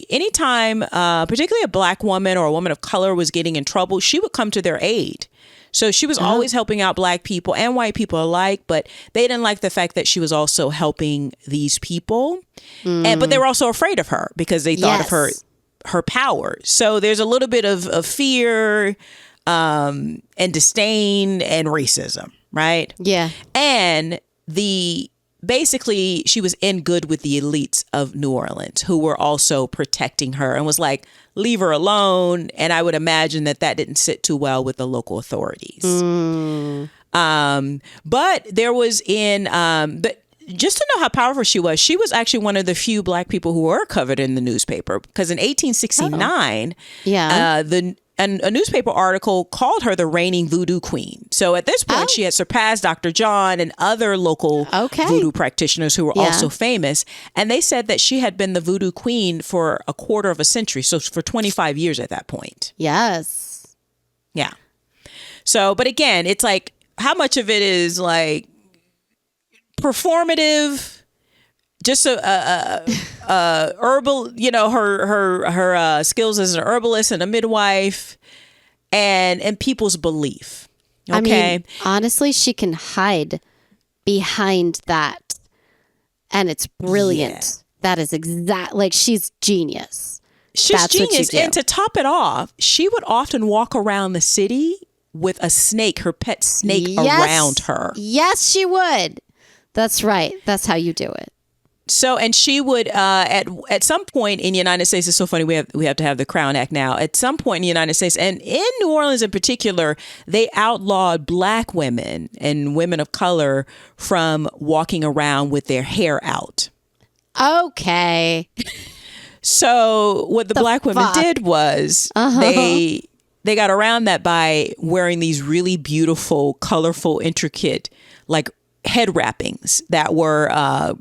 anytime, particularly a black woman or a woman of color was getting in trouble, she would come to their aid. So she was always helping out black people and white people alike, but they didn't like the fact that she was also helping these people. But they were also afraid of her because they thought of her power. So there's a little bit of fear and disdain and racism, right? Yeah. And the basically she was in good with the elites of New Orleans who were also protecting her and was like, leave her alone. And I would imagine that didn't sit too well with the local authorities. But there was just to know how powerful she was actually one of the few Black people who were covered in the newspaper, because in 1869, a newspaper article called her the reigning voodoo queen. So at this point, she had surpassed Dr. John and other local voodoo practitioners who were also famous. And they said that she had been the voodoo queen for a quarter of a century. So for 25 years at that point. Yes. Yeah. So, but again, it's like, how much of it is like performative, just a herbal, her skills as an herbalist and a midwife, and people's belief. Okay, I mean, honestly, she can hide behind that, and it's brilliant. Yeah. That is like she's genius. She's genius, and to top it off, she would often walk around the city with a snake, her pet snake, around her. Yes, she would. That's right. That's how you do it. So, and she would, at some point in the United States, it's so funny, we have to have the Crown Act now. At some point in the United States, and in New Orleans in particular, they outlawed Black women and women of color from walking around with their hair out. Okay. So what the Black women did was they got around that by wearing these really beautiful, colorful, intricate, like head wrappings that were, a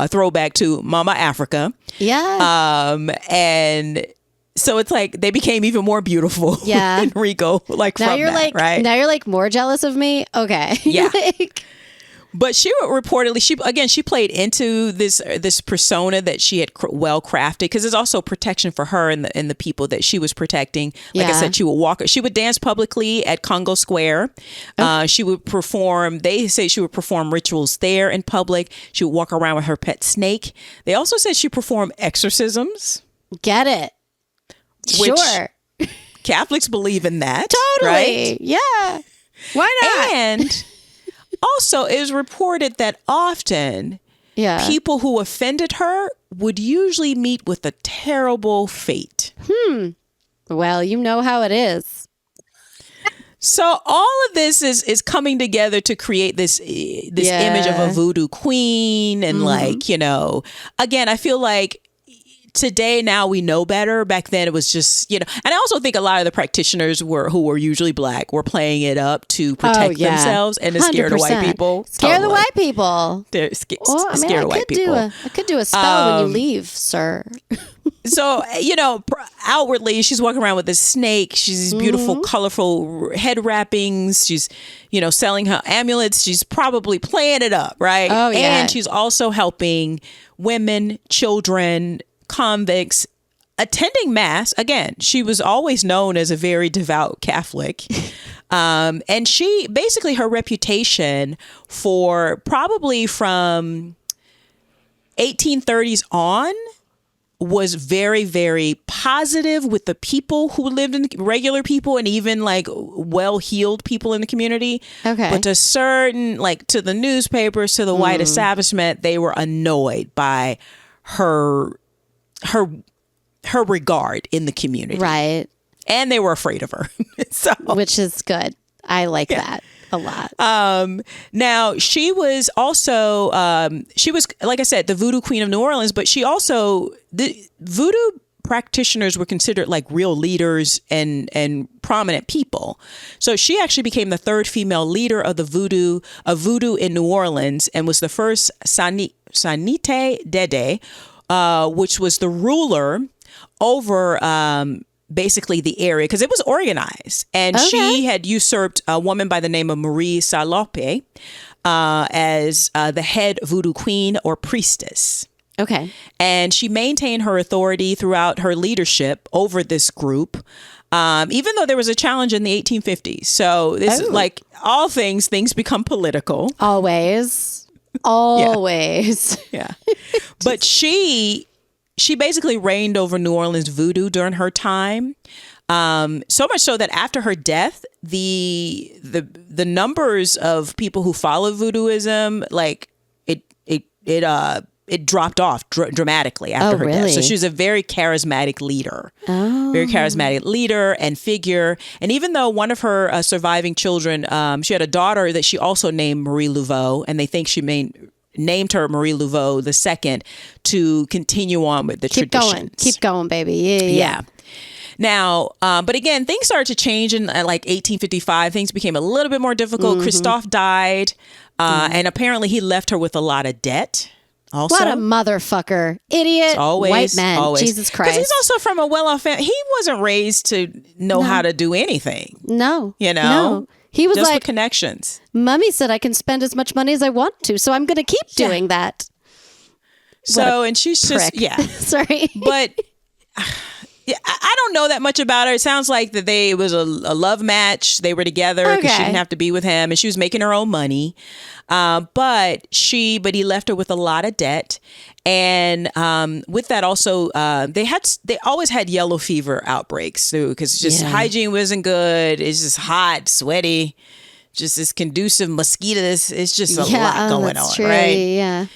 throwback to Mama Africa. Yeah. And so it's like they became even more beautiful. Yeah. And regal, like now from you're that, like, right? Now you're like more jealous of me. Okay. Yeah. But she reportedly, she played into this persona that she had well crafted, because there's also protection for her and the people that she was protecting. Like I said, she would dance publicly at Congo Square. She would perform, they say she would perform rituals there in public. She would walk around with her pet snake. They also said she performed exorcisms. Get it. Sure. Catholics believe in that. Totally. Right? Yeah. Why not? And also, it was reported that often people who offended her would usually meet with a terrible fate. Well, you know how it is. So all of this is coming together to create this image of a voodoo queen. And again, I feel like today, now we know better. Back then it was just, and I also think a lot of the practitioners who were usually Black were playing it up to protect themselves and to scare the white people. Scare the white people. They're scare the white people. I could do a spell when you leave, sir. So, outwardly, she's walking around with a snake. She's these beautiful, colorful head wrappings. She's, selling her amulets. She's probably playing it up, right? Oh, yeah. And she's also helping women, children, convicts attending mass. Again, she was always known as a very devout Catholic. And she basically, her reputation for probably from 1830s on was very, very positive with the people who lived in regular people and even like well-heeled people in the community. Okay. But to the newspapers, to the white establishment, they were annoyed by her regard in the community. Right. And they were afraid of her. Which is good. I like that a lot. Now, she was also, like I said, the voodoo queen of New Orleans, but the voodoo practitioners were considered like real leaders and prominent people. So she actually became the third female leader of voodoo in New Orleans, and was the first Sanite Dede, which was the ruler over basically the area, because it was organized. And she had usurped a woman by the name of Marie Salope as the head voodoo queen or priestess. Okay. And she maintained her authority throughout her leadership over this group, even though there was a challenge in the 1850s. So this is like all things become political. Always. Yeah. But she basically reigned over New Orleans voodoo during her time. So much so that after her death, the numbers of people who followed voodooism, like it dropped off dramatically after her death. So she was a very charismatic leader. Very charismatic leader and figure. And even though one of her surviving children, she had a daughter that she also named Marie Laveau, and they think she named her Marie Laveau II to continue on with the traditions. Keep going, baby. Yeah. Now, but again, things started to change in like 1855. Things became a little bit more difficult. Christophe died, and apparently he left her with a lot of debt. Also, what a motherfucker. Idiot. White man. Always. Jesus Christ. Because he's also from a well-off family. He wasn't raised to know how to do anything. No. You know? No. He was just like, with connections. Mommy said I can spend as much money as I want to, so I'm going to keep doing that. So, and she's prick. Sorry. But I don't know that much about her. It sounds like that it was a love match. They were together because she didn't have to be with him, and she was making her own money. But he left her with a lot of debt. And with that also, they always had yellow fever outbreaks too, because just hygiene wasn't good. It's just hot, sweaty, just this conducive mosquitoes. It's just a lot going on, true. right? Yeah.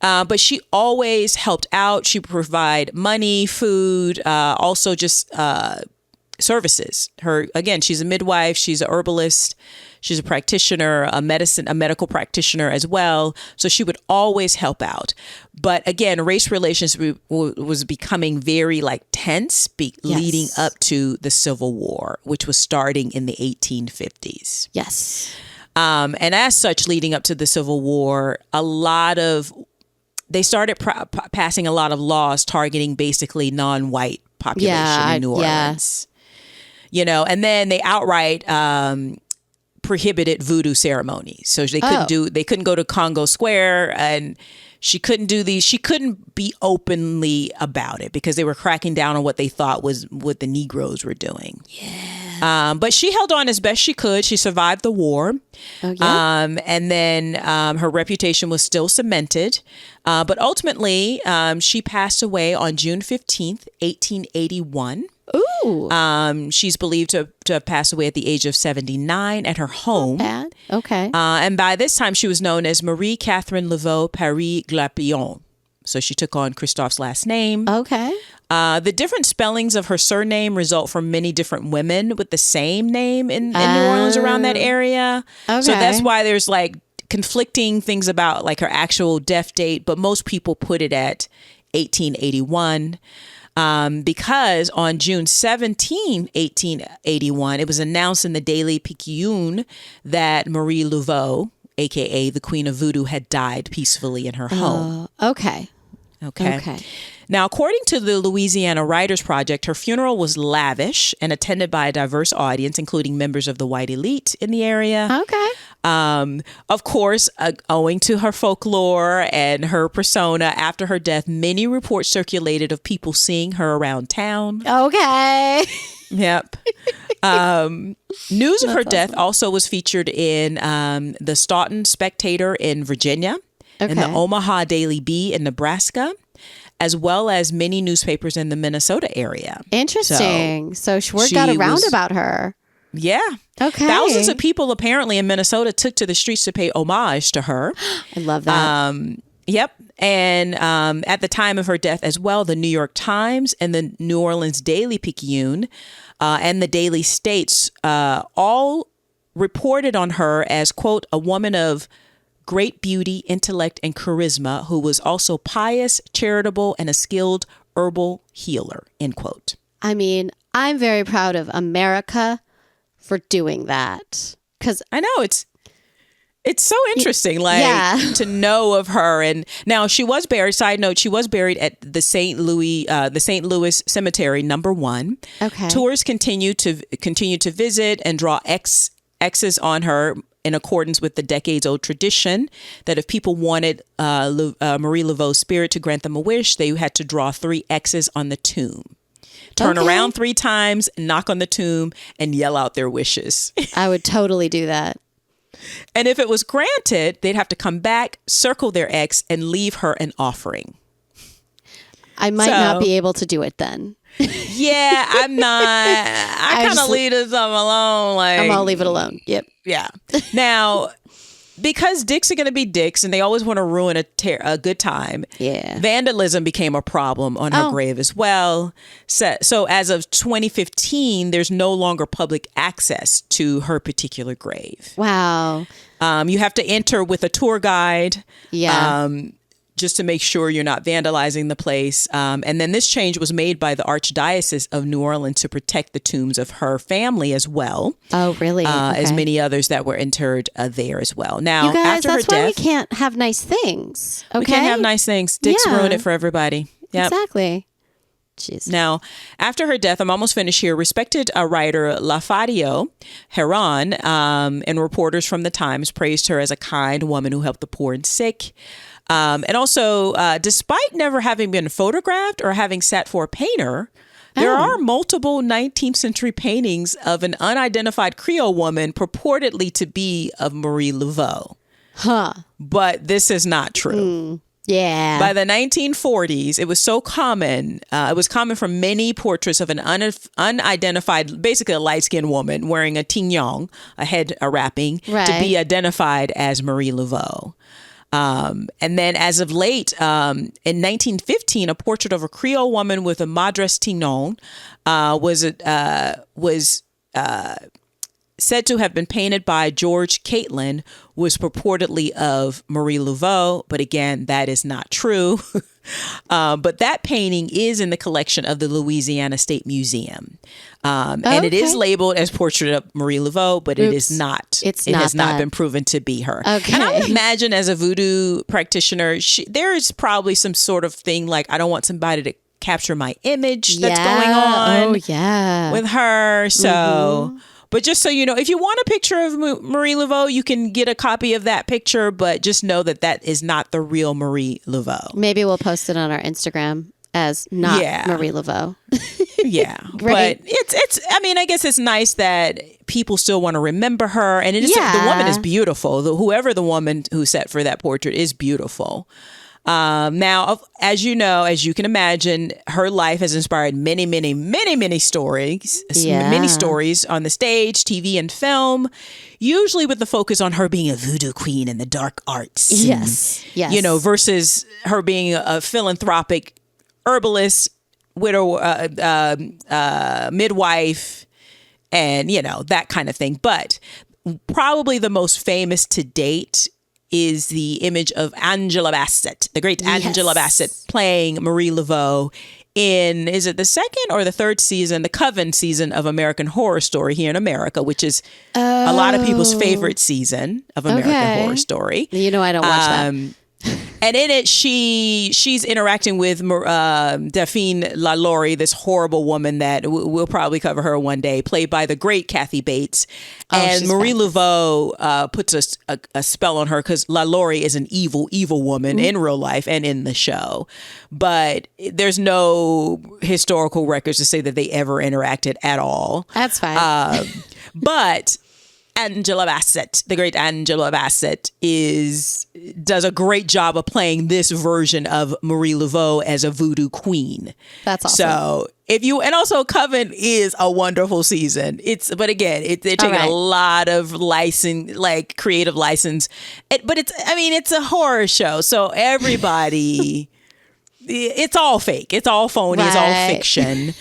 But she always helped out. She would provide money, food, also just services. She's a midwife. She's a herbalist. She's a practitioner, a medical practitioner as well. So she would always help out. But again, race relations was becoming very tense, leading up to the Civil War, which was starting in the 1850s. Yes. And as such, leading up to the Civil War, they started passing a lot of laws targeting basically non-white population in New Orleans. You know, and then they outright prohibited voodoo ceremonies. So they couldn't go to Congo Square, and she couldn't do these. She couldn't be openly about it because they were cracking down on what they thought was what the Negroes were doing. Yeah. But she held on as best she could. She survived the war. Oh, yeah. And then her reputation was still cemented. But ultimately, she passed away on June 15th, 1881. Ooh. She's believed to have passed away at the age of 79 at her home. Not bad. Okay. And by this time, she was known as Marie Catherine Laveau Paris Glapion. So she took on Christophe's last name. Okay. The different spellings of her surname result from many different women with the same name in New Orleans around that area. Okay. So that's why there's conflicting things about her actual death date, but most people put it at 1881. Because on June 17, 1881, it was announced in the Daily Picayune that Marie Laveau, a.k.a. the Queen of Voodoo, had died peacefully in her home. Okay. Now, according to the Louisiana Writers Project, her funeral was lavish and attended by a diverse audience, including members of the white elite in the area. Okay. Of course, owing to her folklore and her persona, after her death, many reports circulated of people seeing her around town. Okay. Yep. News of her death also was featured in the Staunton Spectator in Virginia, in the Omaha Daily Bee in Nebraska, as well as many newspapers in the Minnesota area. Interesting. So word got around about her. Yeah. Okay. Thousands of people apparently in Minnesota took to the streets to pay homage to her. I love that. Yep. And at the time of her death as well, the New York Times and the New Orleans Daily Picayune and the Daily States all reported on her as, quote, a woman of great beauty, intellect, and charisma who was also pious, charitable, and a skilled herbal healer, end quote. I mean, I'm very proud of America for doing that. Because I know it's so interesting, to know of her. And now she was buried. Side note: she was buried at the St. Louis Cemetery, number 1. Okay. Tourists continue to visit and draw X's on her in accordance with the decades-old tradition that if people wanted Marie Laveau's spirit to grant them a wish, they had to draw 3 X's on the tomb. Turn around 3 times, knock on the tomb, and yell out their wishes. I would totally do that. And if it was granted, they'd have to come back, circle their X, and leave her an offering. I might not be able to do it then. Yeah, I'm not. I kind of leave this alone. I'm going to leave it alone. Yep. Yeah. Now, because dicks are going to be dicks and they always want to ruin a good time. Yeah. Vandalism became a problem on her grave as well. So as of 2015, there's no longer public access to her particular grave. Wow. You have to enter with a tour guide. Yeah. Just to make sure you're not vandalizing the place. And then this change was made by the Archdiocese of New Orleans to protect the tombs of her family as well. Oh, really? As many others that were interred there as well. Now, you guys, after that's her death, why we can't have nice things. Okay? We can't have nice things. Dicks ruin it for everybody. Yep. Exactly. Jeez. Now, after her death, I'm almost finished here. Respected writer LAVEAU Heron and reporters from the Times praised her as a kind woman who helped the poor and sick. And also, despite never having been photographed or having sat for a painter, there are multiple 19th century paintings of an unidentified Creole woman purportedly to be of Marie Laveau. Huh. But this is not true. Yeah. By the 1940s, it was so common. It was common for many portraits of an unidentified, basically a light-skinned woman wearing a tignon, a head wrapping, to be identified as Marie Laveau. And then as of late, in 1915, a portrait of a Creole woman with a madras tignon was said to have been painted by George Catlin, was purportedly of Marie Laveau. But again, that is not true. But that painting is in the collection of the Louisiana State Museum. And it is labeled as Portrait of Marie Laveau, but it is not. It has not been proven to be her. Okay. And I would imagine as a voodoo practitioner, there is probably some sort of thing like, I don't want somebody to capture my image that's going on with her. So... But just so you know, if you want a picture of Marie Laveau, you can get a copy of that picture. But just know that that is not the real Marie Laveau. Maybe we'll post it on our Instagram as not Marie Laveau. Yeah. But it's. I mean, I guess it's nice that people still want to remember her. And it is the woman is beautiful. Whoever the woman who sat for that portrait is beautiful. Now, as you know, as you can imagine, her life has inspired many, many, many, many stories, many stories on the stage, TV, and film, usually with the focus on her being a voodoo queen in the dark arts. Yes. You know, versus her being a philanthropic herbalist, widow, midwife, and, you know, that kind of thing. But probably the most famous to date is the image of Angela Bassett, the great Angela Bassett, playing Marie Laveau in, is it the second or the third season, the Coven season of American Horror Story here in America, which is a lot of people's favorite season of American Horror Story. You know, I don't watch that. And in it, she's interacting with Daphne LaLaurie, this horrible woman that we'll probably cover her one day, played by the great Kathy Bates. And Marie Laveau puts a spell on her because LaLaurie is an evil, evil woman in real life and in the show. But there's no historical records to say that they ever interacted at all. That's fine. But Angela Bassett, the great Angela Bassett, does a great job of playing this version of Marie Laveau as a voodoo queen. That's awesome. So and also Coven is a wonderful season. But again, they're taking a lot of creative license. But it's a horror show, so everybody, it's all fake, it's all phony, it's all fiction.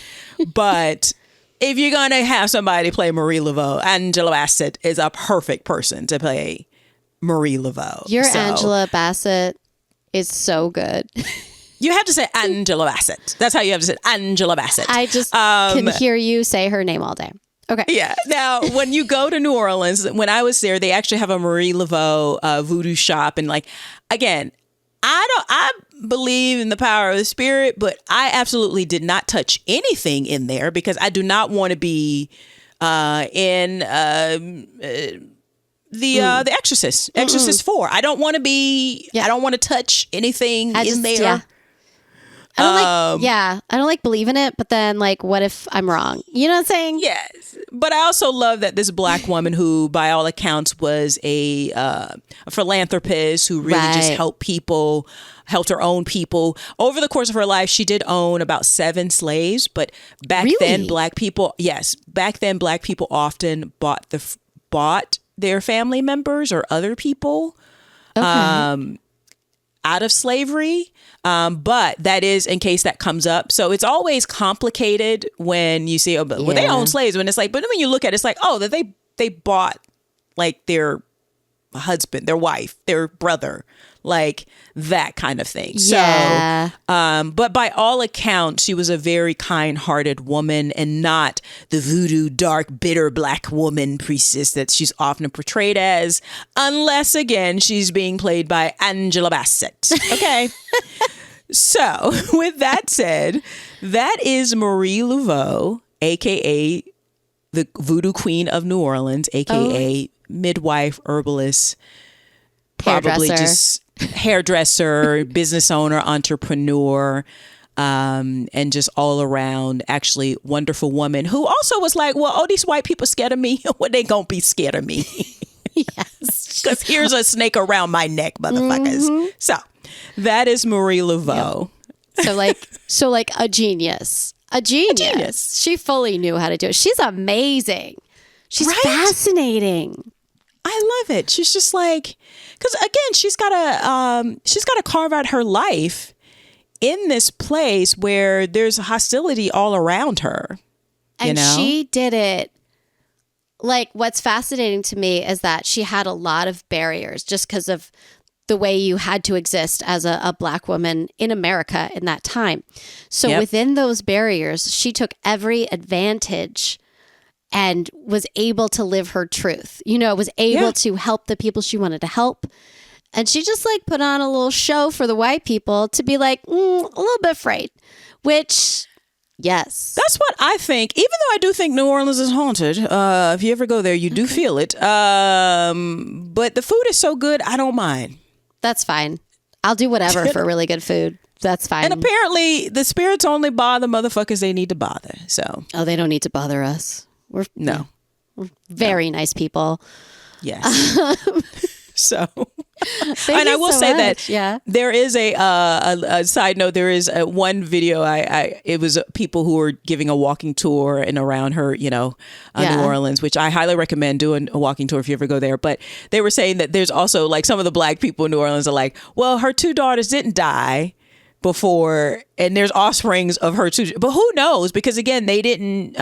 But if you're going to have somebody play Marie Laveau, Angela Bassett is a perfect person to play Marie Laveau. Angela Bassett is so good. You have to say Angela Bassett. That's how you have to say Angela Bassett. I just can hear you say her name all day. Okay. Yeah. Now, when you go to New Orleans, when I was there, they actually have a Marie Laveau voodoo shop. And again, I believe in the power of the spirit, but I absolutely did not touch anything in there because I do not want to be in the Exorcist 4. I don't want to be. I don't want to touch anything in there. Yeah. I don't like believe in it, but then what if I'm wrong? You know what I'm saying? Yes. But I also love that this Black woman who, by all accounts, was a philanthropist who really just helped her own people. Over the course of her life, she did own about 7 slaves. But back then, Black people often bought their family members or other people out of slavery. But that is in case that comes up. So it's always complicated when you see, well, they own slaves. When it's like, but when you look at it, it's like, oh, that they bought like their husband, their wife, their brother, like that kind of thing. Yeah. So, but by all accounts, she was a very kind-hearted woman and not the voodoo, dark, bitter black woman priestess that she's often portrayed as, unless, again, she's being played by Angela Bassett. Okay. So, with that said, that is Marie Laveau, a.k.a. the Voodoo Queen of New Orleans, a.k.a. midwife, herbalist, probably just hairdresser, business owner, entrepreneur, and just all around actually wonderful woman who also was like, well, oh, these white people scared of me. Well, they gonna be scared of me. Yes. Because here's a snake around my neck, motherfuckers. Mm-hmm. So that is Marie Laveau. Yep. So like a genius. A genius. She fully knew how to do it. She's amazing. She's fascinating. I love it. She's just like, because again, she's got to carve out her life in this place where there's hostility all around her. And she did it. Like, what's fascinating to me is that she had a lot of barriers just because of the way you had to exist as a black woman in America in that time. So within those barriers, she took every advantage and was able to live her truth, was able to help the people she wanted to help. And she just like put on a little show for the white people to be like, a little bit afraid, which, yes. That's what I think. Even though I do think New Orleans is haunted, if you ever go there, you do feel it. But the food is so good, I don't mind. That's fine. I'll do whatever for really good food. That's fine. And apparently the spirits only bother motherfuckers they need to bother. So. Oh, they don't need to bother us. We're very nice people. Yes. So, and I will say that there is a side note. There is one video. It was people who were giving a walking tour and around her, New Orleans, which I highly recommend doing a walking tour if you ever go there. But they were saying that there's also like some of the black people in New Orleans are like, well, her two daughters didn't die before, and there's offsprings of her too, but who knows, because again they didn't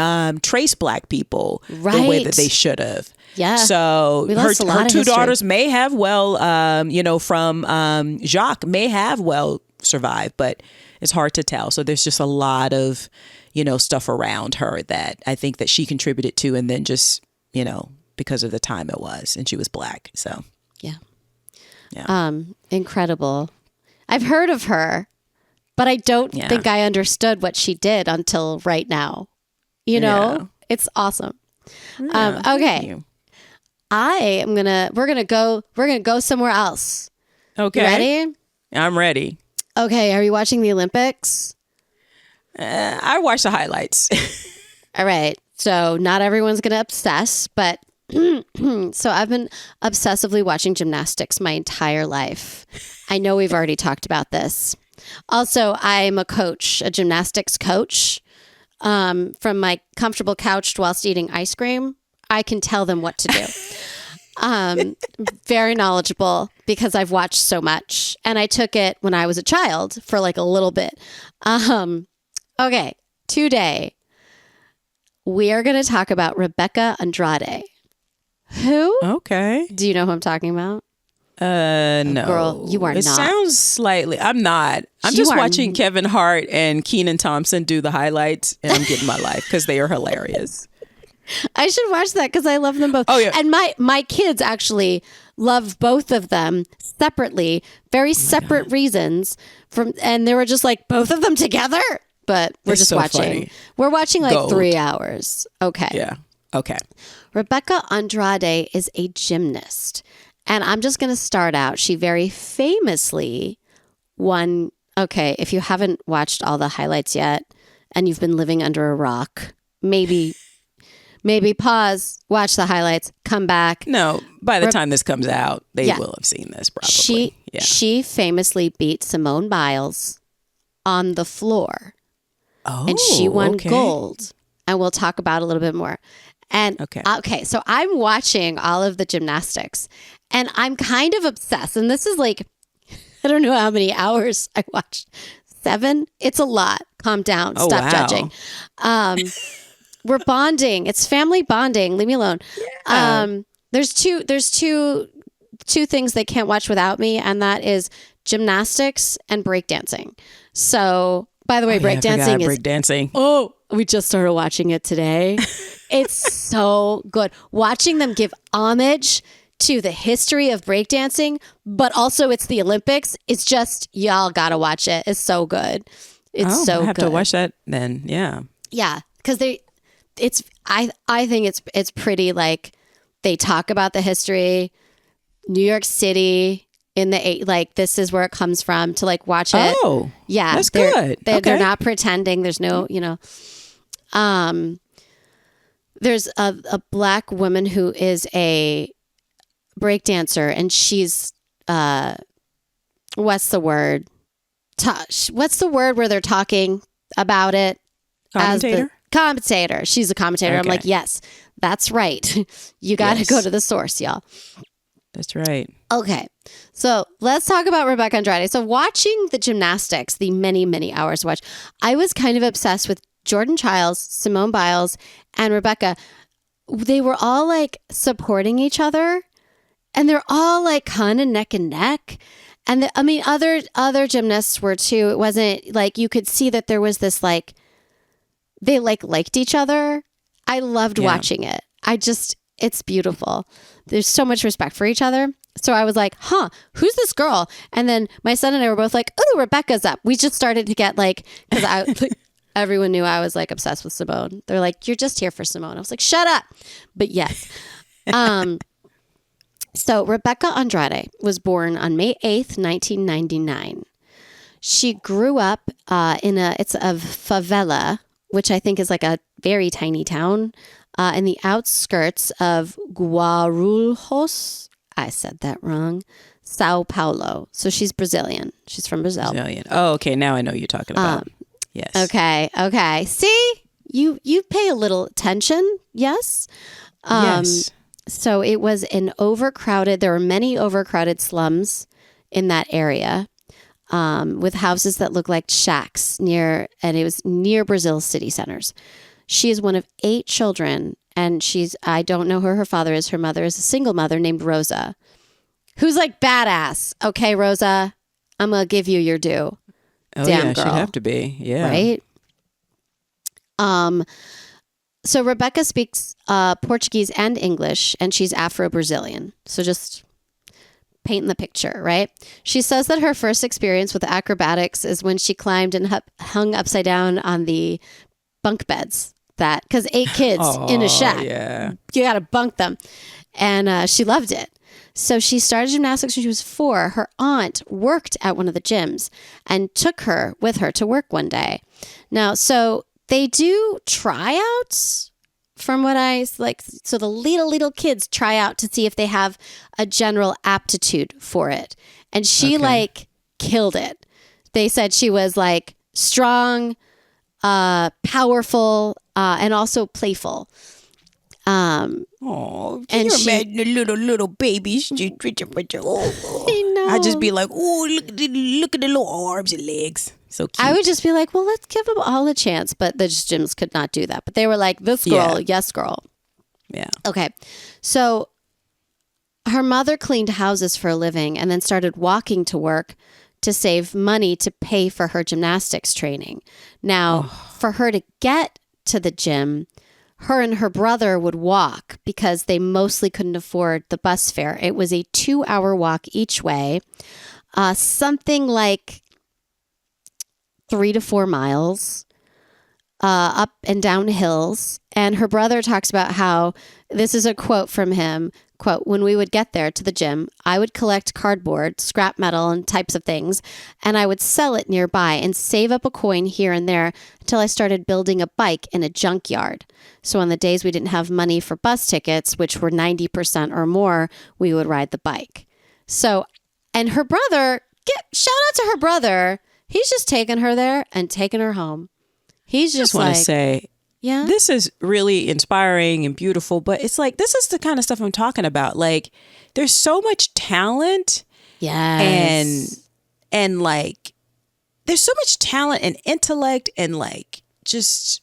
trace black people the way that they should have. So her two daughters may have from Jacques may have survived, but it's hard to tell. So there's just a lot of stuff around her that I think that she contributed to, and then just because of the time it was, and she was black. So incredible. I've heard of her, but I don't think I understood what she did until right now. It's awesome. Okay. We're gonna go somewhere else. Okay. You ready? I'm ready. Okay. Are you watching the Olympics? I watch the highlights. All right. So not everyone's gonna obsess, but so I've been obsessively watching gymnastics my entire life. I know we've already talked about this. Also, I'm a coach, a gymnastics coach. From my comfortable couch whilst eating ice cream, I can tell them what to do. Very knowledgeable because I've watched so much. And I took it when I was a child for like a little bit. Okay, today we are going to talk about Rebecca Andrade. Who? Okay. Do you know who I'm talking about? No. Girl, you are not. It sounds slightly. I'm not. I'm just watching Kevin Hart and Kenan Thompson do the highlights, and I'm getting my life because they are hilarious. I should watch that because I love them both. Oh, yeah. And my kids actually love both of them separately, very separate reasons. And they were just like, both of them together? But we're just watching. Funny. We're watching like 3 hours. Okay. Yeah. Okay. Rebecca Andrade is a gymnast. And I'm just going to start out. She very famously won. Okay, if you haven't watched all the highlights yet and you've been living under a rock, maybe pause, watch the highlights, come back. No, by the time this comes out, they will have seen this probably. She famously beat Simone Biles on the floor. Oh, and she won gold. And we'll talk about it a little bit more. And okay, so I'm watching all of the gymnastics and I'm kind of obsessed. And this is like, I don't know how many hours I watched. 7? It's a lot. Calm down. Stop judging. We're bonding. It's family bonding. Leave me alone. Yeah. There's two things they can't watch without me, and that is gymnastics and breakdancing. So, by the way, breakdancing is breakdancing. Oh, we just started watching it today. It's so good. Watching them give homage to the history of breakdancing, but also it's the Olympics. It's just, y'all gotta watch it. It's so good. It's so good. I have to watch that then. Yeah. Yeah, because I think it's pretty, like, they talk about the history, New York City in the like, this is where it comes from, to like watch it. Oh, yeah, that's good. They're not pretending. There's no, there's a Black woman who is a breakdancer, and she's what's the word? What's the word where they're talking about it? Commentator. She's a commentator. Okay. I'm like, yes, that's right. You got to go to the source, y'all. That's right. Okay. So let's talk about Rebecca Andrade. So watching the gymnastics, the many, many hours to watch, I was kind of obsessed with Jordan Childs, Simone Biles, and Rebecca. They were all like supporting each other, and they're all like kind of neck and neck. And other gymnasts were too. It wasn't like, you could see that there was this like, they liked each other. I loved watching it. It's beautiful. There's so much respect for each other. So I was like, who's this girl? And then my son and I were both like, oh, Rebecca's up. We just started to get like, because everyone knew I was like obsessed with Simone. They're like, you're just here for Simone. I was like, shut up. But yes. So Rebecca Andrade was born on May 8th, 1999. She grew up it's a favela, which I think is like a very tiny town in the outskirts of Guarulhos. I said that wrong. Sao Paulo. So she's Brazilian. She's from Brazil. Brazilian. Oh, okay. Now I know what you're talking about. Yes. Okay. See, you pay a little attention. Yes. Yes. So it was there were many overcrowded slums in that area, with houses that looked like shacks and it was near Brazil's city centers. She is one of 8 children, and I don't know who her father is. Her mother is a single mother named Rosa, who's like badass. Okay, Rosa, I'm going to give you your due. Oh, damn yeah, girl. she'd have to be. Yeah. Right? So Rebecca speaks Portuguese and English, and she's Afro-Brazilian. So just painting the picture, right? She says that her first experience with acrobatics is when she climbed and hung upside down on the bunk beds. Because 8 kids in a shack, you got to bunk them. And she loved it. So she started gymnastics when she was 4. Her aunt worked at one of the gyms and took her with her to work one day. Now, so they do tryouts from what I like. So the little kids try out to see if they have a general aptitude for it. And she like killed it. They said she was like strong, powerful, and also playful. Can you imagine the little babies? I know. I'd just be like, oh, look at the little arms and legs. So cute. I would just be like, well, let's give them all a chance. But the gyms could not do that. But they were like, this girl, yes, girl. Yeah. Okay. So her mother cleaned houses for a living and then started walking to work to save money to pay for her gymnastics training. Now, for her to get to the gym, her and her brother would walk because they mostly couldn't afford the bus fare. It was a 2-hour walk each way, something like 3 to 4 miles, up and down hills. And her brother talks about how, this is a quote from him, quote, when we would get there to the gym, I would collect cardboard, scrap metal, and types of things, and I would sell it nearby and save up a coin here and there until I started building a bike in a junkyard. So on the days we didn't have money for bus tickets, which were 90% or more, we would ride the bike. So, and her brother, shout out to her brother. He's just taking her there and taking her home. He's just want to say, this is really inspiring and beautiful, but it's like, this is the kind of stuff I'm talking about. Like, there's so much talent. Yes. And like, there's so much talent and intellect and like, just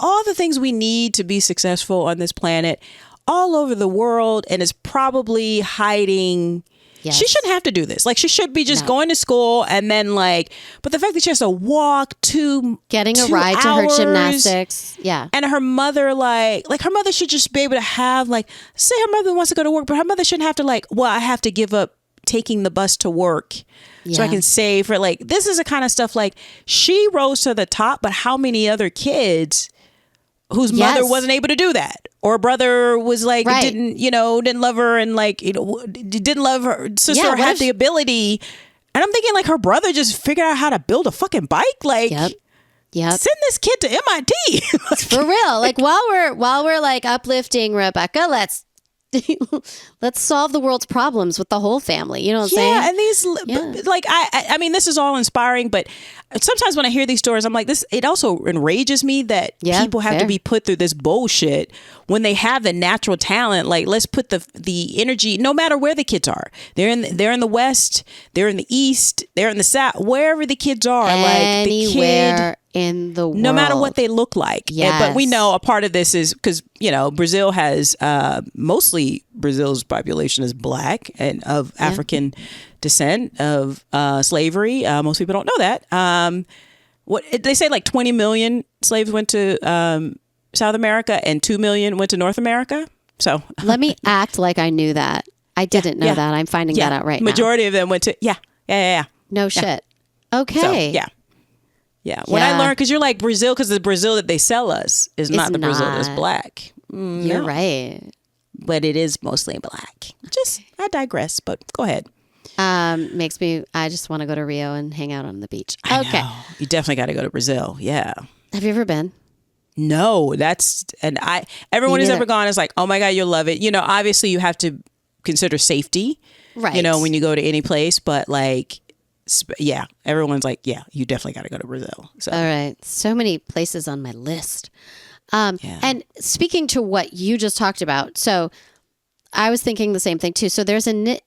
all the things we need to be successful on this planet all over the world. And it's probably hiding. Yes. She shouldn't have to do this. Like, she should be just going to school and then like, but the fact that she has to walk getting a ride to her gymnastics. Yeah. And her mother, like her mother should just be able to have like, say her mother wants to go to work, but her mother shouldn't have to like, well, I have to give up taking the bus to work so I can save for like, this is the kind of stuff like she rose to the top, but how many other kids whose mother wasn't able to do that, or brother was like didn't love her and like didn't love her sister or had the ability, and I'm thinking like her brother just figured out how to build a fucking bike. Like, send this kid to MIT. For real. Like, while we're like uplifting Rebecca, let's solve the world's problems with the whole family. You know what I'm saying? Yeah, and these, like, I mean, this is all inspiring, but sometimes when I hear these stories, I'm like, it also enrages me that people have to be put through this bullshit when they have the natural talent. Like, let's put the energy, no matter where the kids are. They're in the West, they're in the East, they're in the South, wherever the kids are. Anywhere like the kid, in the world. No matter what they look like. Yes. But we know a part of this is because, Brazil has mostly Brazil's population is black and of African descent of slavery. Most people don't know that. What they say, like 20 million slaves went to South America and 2 million went to North America. So let me act like I knew that. I didn't know that. I'm finding that out right now. Majority of them went to, No shit. Okay. So, yeah. When I learned, because you're like Brazil, because the Brazil that they sell us is not the Brazil that's black. You're right. But it is mostly black. I digress, but go ahead. I just want to go to Rio and hang out on the beach. Okay. I know. You definitely got to go to Brazil. Yeah. Have you ever been? No, everyone who's ever gone is like, oh my God, you'll love it. Obviously you have to consider safety, right? When you go to any place, but like, everyone's like, you definitely got to go to Brazil. So. All right. So many places on my list. And speaking to what you just talked about, so I was thinking the same thing too. So there's an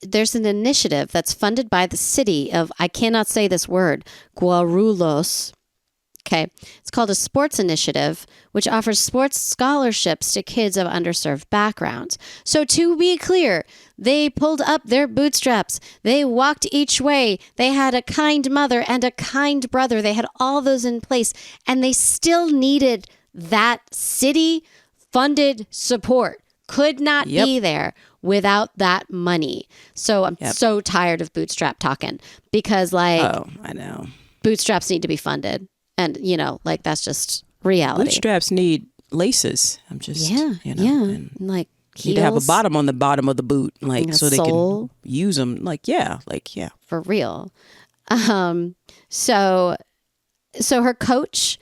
initiative that's funded by the city of, I cannot say this word, Guarulhos. Okay. It's called a sports initiative, which offers sports scholarships to kids of underserved backgrounds. So to be clear, they pulled up their bootstraps. They walked each way. They had a kind mother and a kind brother. They had all those in place, and they still needed that city funded support. Could not be there without that money. So I'm so tired of bootstrap talking, because like, I know, bootstraps need to be funded. And, that's just reality. Bootstraps need laces. I'm just, and like heels. Need to have a bottom on the bottom of the boot, like, so they can use them. Like, For real. So her coach,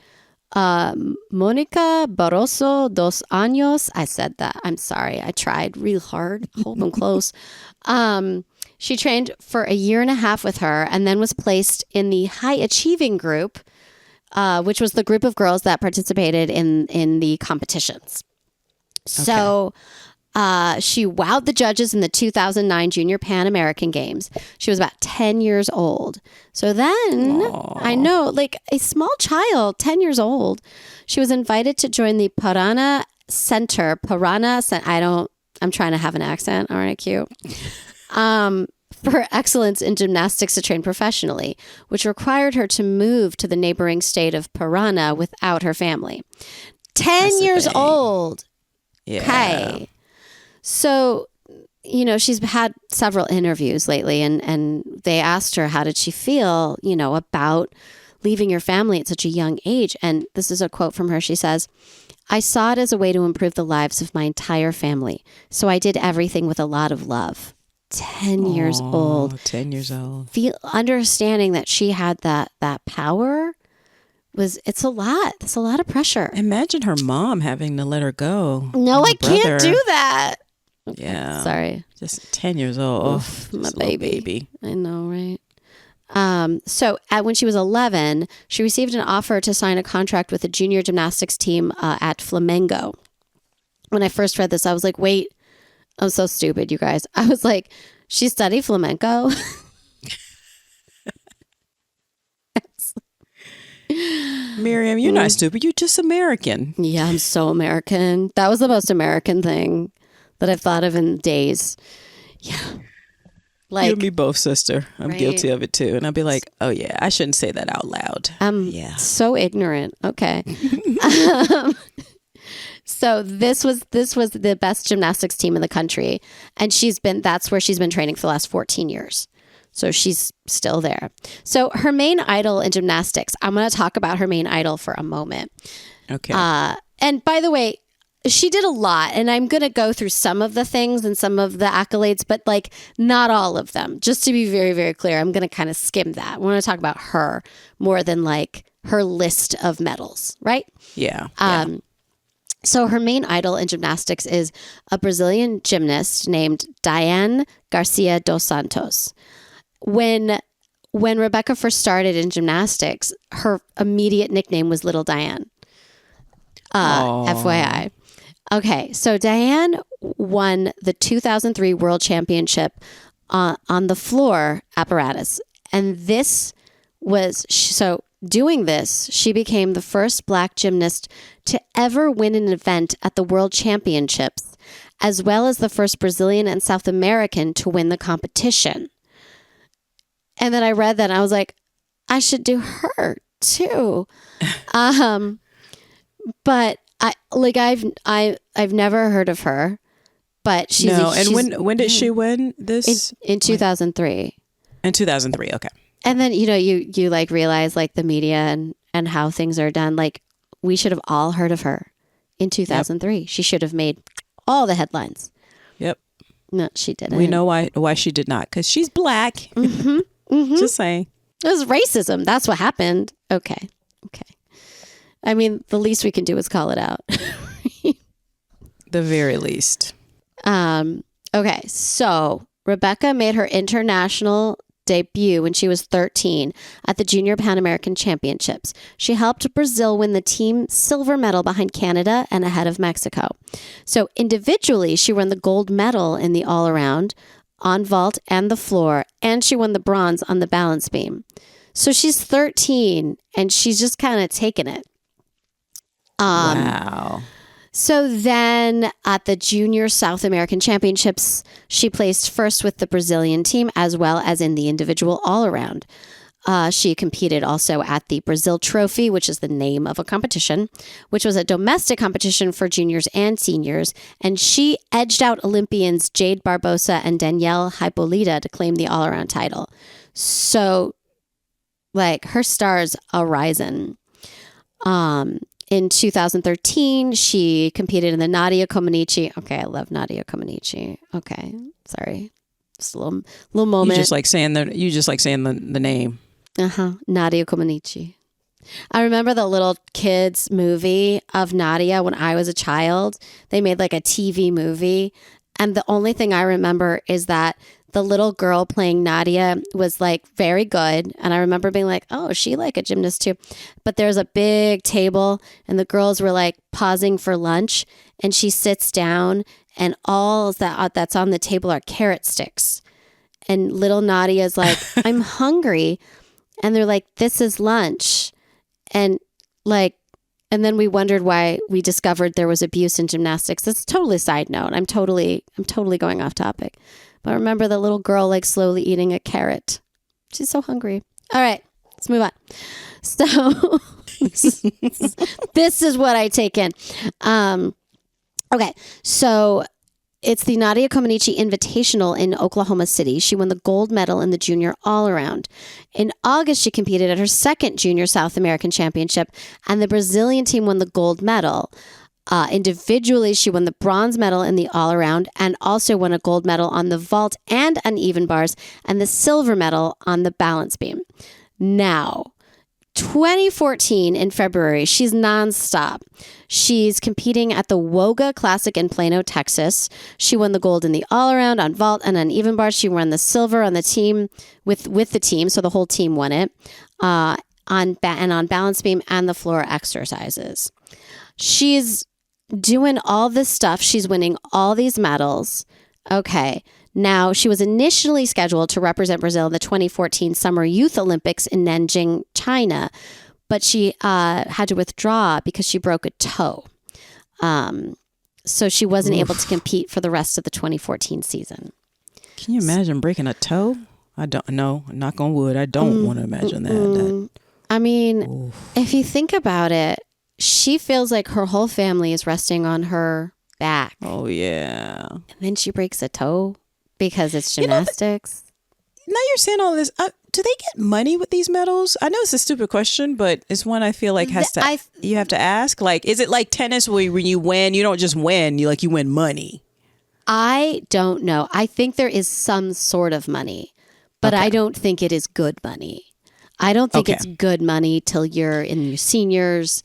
Monica Barroso dos Años, I said that. I'm sorry. I tried real hard. Hold them close. She trained for a year and a half with her and then was placed in the high achieving group, which was the group of girls that participated in the competitions. Okay. So she wowed the judges in the 2009 Junior Pan American Games. She was about 10 years old. So then, I know, like a small child, 10 years old, she was invited to join the Parana Center. I'm trying to have an accent. Aren't I cute? For excellence in gymnastics to train professionally, which required her to move to the neighboring state of Parana without her family. 10 years old. Yeah. Okay. So, she's had several interviews lately, and they asked her, how did she feel, about leaving your family at such a young age? And this is a quote from her. She says, "I saw it as a way to improve the lives of my entire family. So I did everything with a lot of love." 10 years old. 10 years old. Understanding that she had that power it's a lot. It's a lot of pressure. Imagine her mom having to let her go. No, I can't do that. Yeah. Sorry. Just 10 years old. Oof, my baby. I know, right? When she was 11, she received an offer to sign a contract with a junior gymnastics team at Flamengo. When I first read this, I was like, wait, I'm so stupid, you guys. I was like, she studied flamenco? Miriam, you're not stupid. You're just American. Yeah, I'm so American. That was the most American thing that I've thought of in days. Yeah. You and me both, sister. I'm guilty of it too. And I'll be like, oh yeah, I shouldn't say that out loud. I'm so ignorant. Okay. So this was the best gymnastics team in the country. And that's where she's been training for the last 14 years. So she's still there. So her main idol in gymnastics, I'm going to talk about her main idol for a moment. Okay. And by the way, she did a lot, and I'm going to go through some of the things and some of the accolades, but like not all of them. Just to be very, very clear, I'm going to kind of skim that. I want to talk about her more than like her list of medals, right? Yeah. So her main idol in gymnastics is a Brazilian gymnast named Diane Garcia dos Santos. When Rebecca first started in gymnastics, her immediate nickname was Little Diane. FYI. Okay, so Diane won the 2003 World Championship on the floor apparatus. And doing this, she became the first Black gymnast to ever win an event at the World Championships, as well as the first Brazilian and South American to win the competition. And then I read that and I was like, I should do her too. But I've never heard of her, but she's when did she win this? In 2003. In 2003, okay. And then you like realize like the media and how things are done. Like we should have all heard of her in 2003. Yep. She should have made all the headlines. Yep. No, she didn't. We know why she did not, because she's Black. Mm-hmm. Mm-hmm. Just saying. It was racism. That's what happened. Okay. I mean, the least we can do is call it out. The very least. Okay, so Rebecca made her international debut when she was 13 at the Junior Pan American Championships. She helped Brazil win the team silver medal behind Canada and ahead of Mexico. So individually, she won the gold medal in the all-around, on vault and the floor, and she won the bronze on the balance beam. So she's 13 and she's just kind of taking it. Wow. So then at the Junior South American Championships, she placed first with the Brazilian team as well as in the individual all-around. She competed also at the Brazil Trophy, which is the name of a competition, which was a domestic competition for juniors and seniors. And she edged out Olympians Jade Barbosa and Danielle Hippolyta to claim the all-around title. So, like, her stars are-rising. In 2013, she competed in the Nadia Comaneci. Okay, I love Nadia Comaneci. Okay, sorry, just a little moment. You just like saying the name. Nadia Comaneci. I remember the little kids movie of Nadia when I was a child. They made like a TV movie, and the only thing I remember is that the little girl playing Nadia was like very good. And I remember being like, oh, is she like a gymnast too? But there's a big table and the girls were like pausing for lunch, and she sits down and all that's on the table are carrot sticks. And little Nadia's like, I'm hungry. And they're like, this is lunch. And then we wondered why we discovered there was abuse in gymnastics. That's totally a side note. I'm totally going off topic. But I remember the little girl like slowly eating a carrot. She's so hungry. All right, let's move on. So this is what I take in. Okay, so it's the Nadia Comaneci Invitational in Oklahoma City. She won the gold medal in the junior all-around. In August, she competed at her second Junior South American Championship, and the Brazilian team won the gold medal. Individually, she won the bronze medal in the all-around and also won a gold medal on the vault and uneven bars and the silver medal on the balance beam. Now, 2014 in February, she's nonstop. She's competing at the Woga Classic in Plano, Texas. She won the gold in the all-around, on vault, and on even bar. She won the silver on the team with the team, so the whole team won it, on balance beam and the floor exercises. She's doing all this stuff. She's winning all these medals. Okay. Now, she was initially scheduled to represent Brazil in the 2014 Summer Youth Olympics in Nanjing, China, but she had to withdraw because she broke a toe. So she wasn't able to compete for the rest of the 2014 season. Can you imagine breaking a toe? I don't know. Knock on wood. I don't want to imagine that. I mean, if you think about it, she feels like her whole family is resting on her back. Oh, yeah. And then she breaks a toe. Because it's gymnastics. Now you're saying all this. Do they get money with these medals? I know it's a stupid question, but it's one I feel like you have to ask. Like, is it like tennis where when you win, you don't just win, you win money? I don't know. I think there is some sort of money, but I don't think it is good money. I don't think it's good money till you're in your seniors.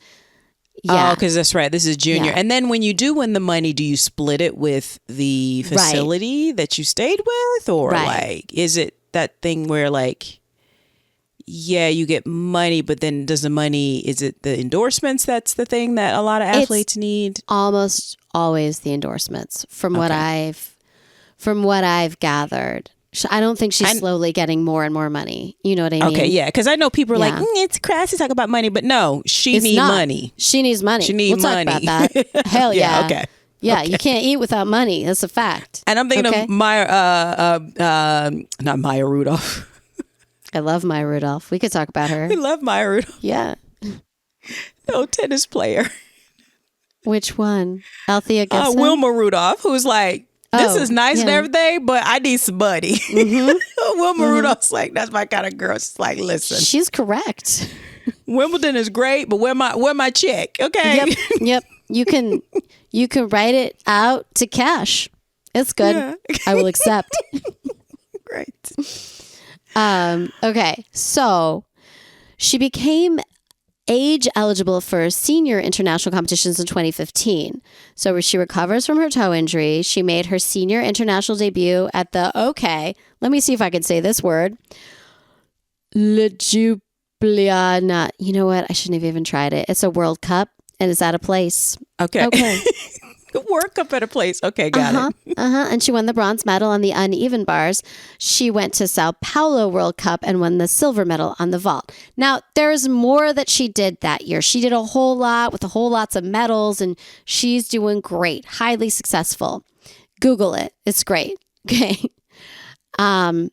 Yeah. Oh, because that's right. This is junior. Yeah. And then when you do win the money, do you split it with the facility that you stayed with? Or like, is it that thing where like, yeah, you get money, but then is it the endorsements that's the thing that a lot of athletes need? Almost always the endorsements from what I've gathered. I don't think she's slowly getting more and more money. You know what I mean? Okay, yeah. Because I know people are like, it's crass to talk about money. But no, she needs money. She needs money. We'll money. Talk about that. Hell yeah. Okay. Yeah, you can't eat without money. That's a fact. And I'm thinking of not Maya Rudolph. I love Maya Rudolph. We could talk about her. We love Maya Rudolph. Yeah. No, tennis player. Which one? Althea Gibson? Wilma Rudolph, who's like, this is nice and everything, but I need some money. Wilma Rudolph's like, that's my kind of girl. She's like, listen. She's correct. Wimbledon is great, but where my check? Okay. Yep. You can write it out to cash. It's good. Yeah. I will accept. Great. Okay. So she became age eligible for senior international competitions in 2015. So she recovers from her toe injury. She made her senior international debut at the, let me see if I can say this word. Ljubljana. You know what? I shouldn't have even tried it. It's a World Cup and it's at a place. Okay. World Cup at a place. Okay, got it. And she won the bronze medal on the uneven bars. She went to Sao Paulo World Cup and won the silver medal on the vault. Now, there's more that she did that year. She did a whole lot with lots of medals, and she's doing great, highly successful. Google it. It's great. Okay. In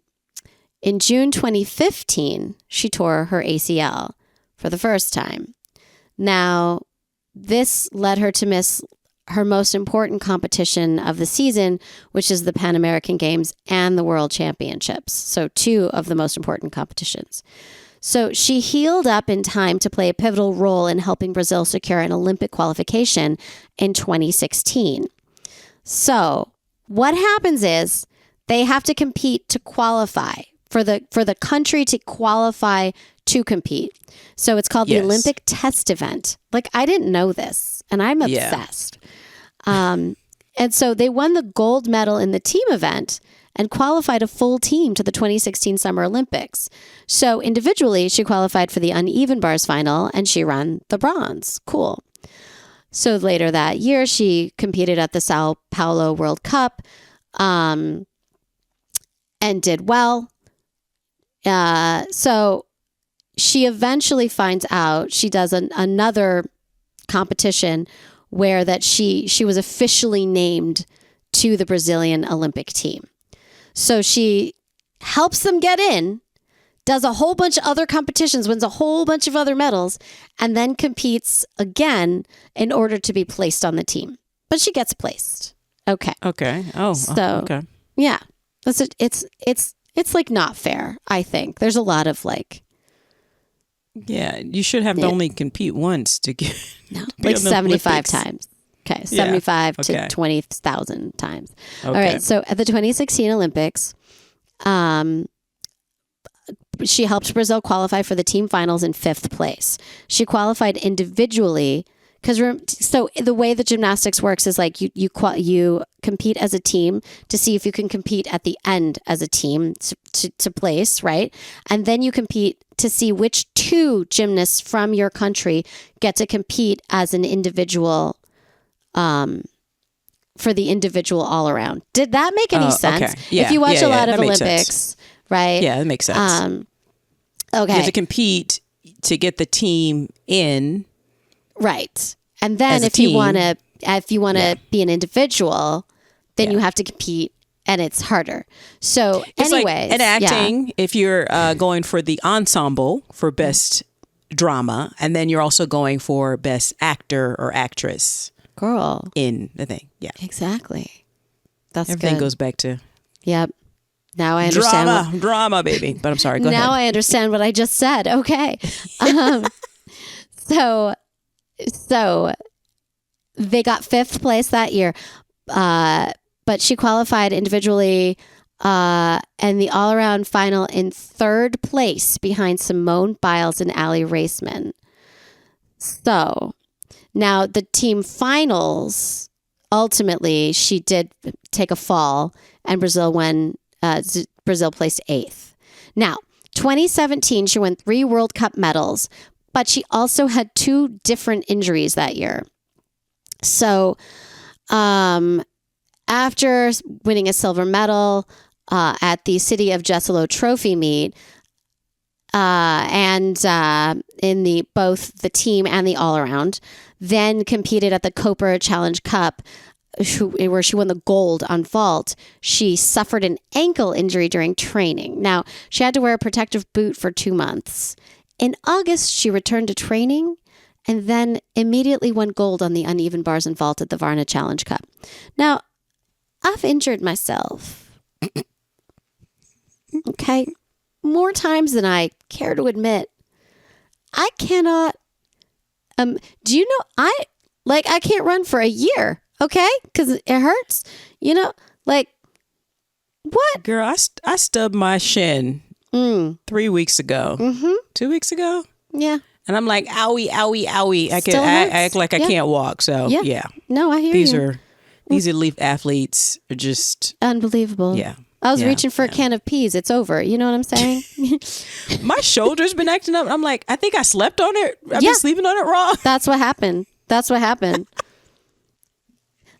June 2015, she tore her ACL for the first time. Now, this led her to miss her most important competition of the season, which is the Pan American Games and the World Championships. So 2 of the most important competitions. So she healed up in time to play a pivotal role in helping Brazil secure an Olympic qualification in 2016. So what happens is they have to compete to qualify for the country to qualify to compete. So it's called the Olympic test event. Like, I didn't know this, and I'm obsessed. And so they won the gold medal in the team event and qualified a full team to the 2016 Summer Olympics. So individually, she qualified for the uneven bars final and she ran the bronze. Cool. So later that year, she competed at the Sao Paulo World Cup and did well. So she eventually finds out, she does another competition where that she was officially named to the Brazilian Olympic team. So she helps them get in, does a whole bunch of other competitions, wins a whole bunch of other medals, and then competes again in order to be placed on the team. But she gets placed. Okay. Okay. Oh, so okay. Yeah. It's like not fair, I think. There's a lot of like, yeah, you should have to only compete once to get like 75 times. Okay, 75 to 20,000 times. Okay. All right, so at the 2016 Olympics, she helped Brazil qualify for the team finals in 5th place. She qualified individually so the way that gymnastics works is like you compete as a team to see if you can compete at the end as a team to place, right? And then you compete to see which 2 gymnasts from your country get to compete as an individual for the individual all around. Did that make any sense? Okay. Yeah, if you watch a lot of Olympics, right? Yeah, that makes sense. Okay. You have to compete to get the team in. Right. And then if you want to be an individual, then you have to compete and it's harder. So it's anyways. Like in acting, if you're going for the ensemble for best drama, and then you're also going for best actor or actress. Girl. In the thing. Yeah. Exactly. That's Everything good. goes back to. Yep. Now I understand. Drama, baby. But I'm sorry. Go ahead. Now I understand what I just said. Okay. So they got 5th place that year, but she qualified individually and the all-around final in 3rd place behind Simone Biles and Allie Raceman. So now the team finals, ultimately, she did take a fall and Brazil placed 8th. Now, 2017, she won 3 World Cup medals, but she also had 2 different injuries that year. So after winning a silver medal at the City of Jesolo Trophy meet, and in both the team and the all-around, then competed at the Copa Challenge Cup, where she won the gold on vault, she suffered an ankle injury during training. Now, she had to wear a protective boot for 2 months. In August, she returned to training and then immediately won gold on the uneven bars and vault at the Varna Challenge Cup. Now, I've injured myself. Okay. More times than I care to admit. I cannot, do you know, I can't run for a year. Okay? Because it hurts. You know, like, what? Girl, I stubbed my shin 3 weeks ago. 2 weeks ago? Yeah. And I'm like, owie, owie, owie. I act like I can't walk. So, yeah. No, I hear you. These elite athletes are just... unbelievable. Yeah. I was reaching for a can of peas. It's over. You know what I'm saying? My shoulder's been acting up. I'm like, I think I slept on it. I've been sleeping on it wrong. That's what happened.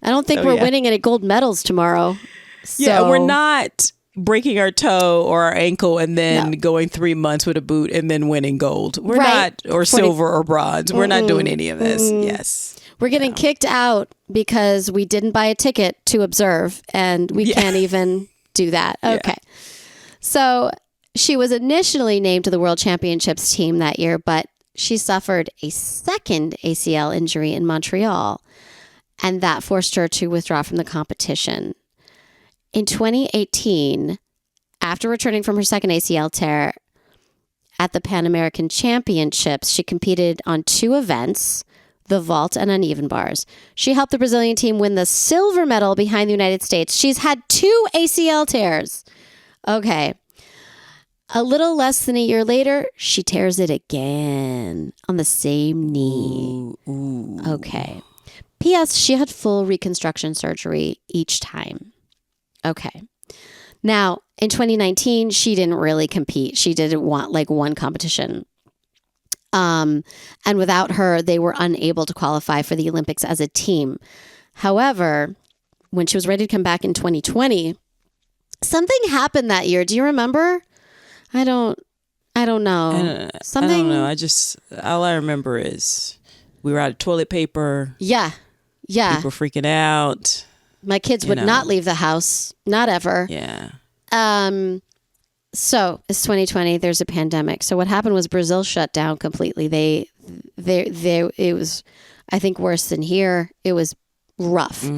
I don't think we're winning any gold medals tomorrow. So. Yeah, we're not breaking our toe or our ankle and then going 3 months with a boot and then winning gold. We're not, or silver or bronze. We're not doing any of this. Yes. We're getting kicked out because we didn't buy a ticket to observe and we can't even do that. Okay. Yeah. So she was initially named to the World Championships team that year, but she suffered a second ACL injury in Montreal, and that forced her to withdraw from the competition. In 2018, after returning from her second ACL tear at the Pan American Championships, she competed on 2 events, the vault and uneven bars. She helped the Brazilian team win the silver medal behind the United States. She's had 2 ACL tears. Okay. A little less than a year later, she tears it again on the same knee. Ooh. Okay. P.S. She had full reconstruction surgery each time. Okay. Now, in 2019, she didn't really compete. She did one competition. And without her, they were unable to qualify for the Olympics as a team. However, when she was ready to come back in 2020, something happened that year. Do you remember? I don't know. Something. I don't know. All I remember is we were out of toilet paper. Yeah. Yeah. People freaking out. My kids would not leave the house. Not ever. Yeah. So it's 2020. There's a pandemic. So what happened was Brazil shut down completely. It was, I think, worse than here. It was rough.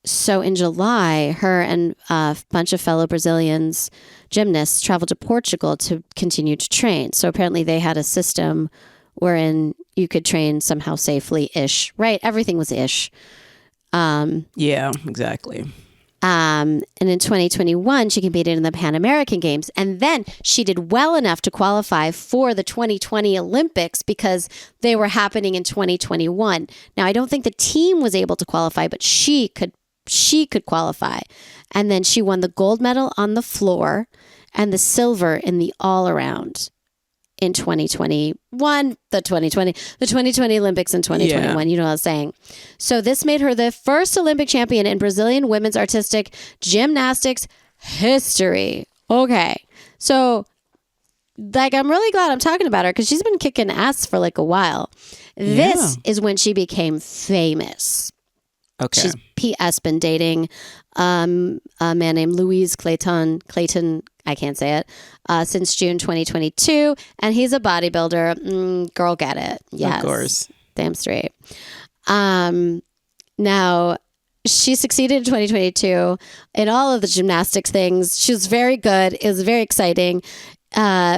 So in July, her and a bunch of fellow Brazilians, gymnasts, traveled to Portugal to continue to train. So apparently they had a system wherein you could train somehow safely-ish, right? Everything was ish. Yeah, exactly. And in 2021, she competed in the Pan American Games. And then she did well enough to qualify for the 2020 Olympics because they were happening in 2021. Now, I don't think the team was able to qualify, but she could qualify. And then she won the gold medal on the floor and the silver in the all-around in 2021, the 2020 Olympics in 2021. You know what I was saying. So this made her the first Olympic champion in Brazilian women's artistic gymnastics history. Okay. So like, I'm really glad I'm talking about her because she's been kicking ass for like a while. This is when she became famous. Okay. She's P.S. been dating a man named Louise Clayton, I can't say it, since June 2022. And he's a bodybuilder. Girl, get it. Yes. Of course. Damn straight. Now, she succeeded in 2022 in all of the gymnastics things. She was very good. It was very exciting.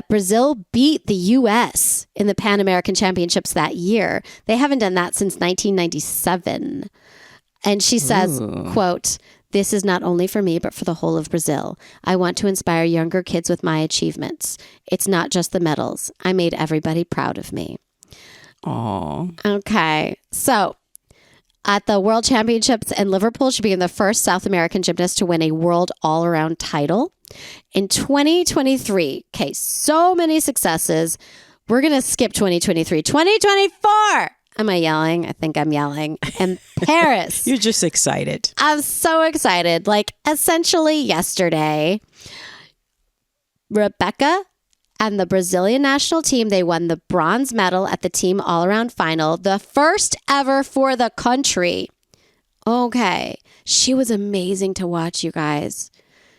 Brazil beat the U.S. in the Pan American Championships that year. They haven't done that since 1997. And she says, quote, "This is not only for me, but for the whole of Brazil. I want to inspire younger kids with my achievements. It's not just the medals. I made everybody proud of me." Aww. Okay. So at the World Championships in Liverpool, she became the first South American gymnast to win a world all-around title. In 2023, okay, so many successes. We're going to skip 2023. 2024. Am I yelling? I think I'm yelling. And Paris. You're just excited. I'm so excited. Like, essentially yesterday, Rebecca and the Brazilian national team, they won the bronze medal at the team all-around final, the first ever for the country. Okay. She was amazing to watch, you guys.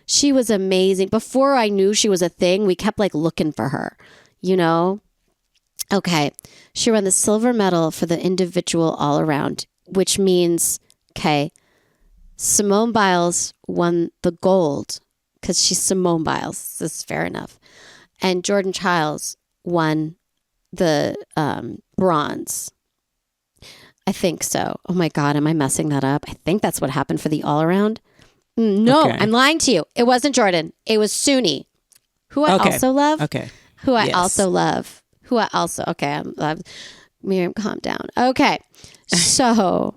She was amazing. Before I knew she was a thing, we kept like looking for her, you know? Okay. She won the silver medal for the individual all around, which means, okay, Simone Biles won the gold because she's Simone Biles. This is fair enough. And Jordan Childs won the bronze. I think so. Oh my God, am I messing that up? I think that's what happened for the all around. No, okay. I'm lying to you. It wasn't Jordan. It was Suni, who I also love. Okay. Who I also love. Miriam, calm down. Okay. So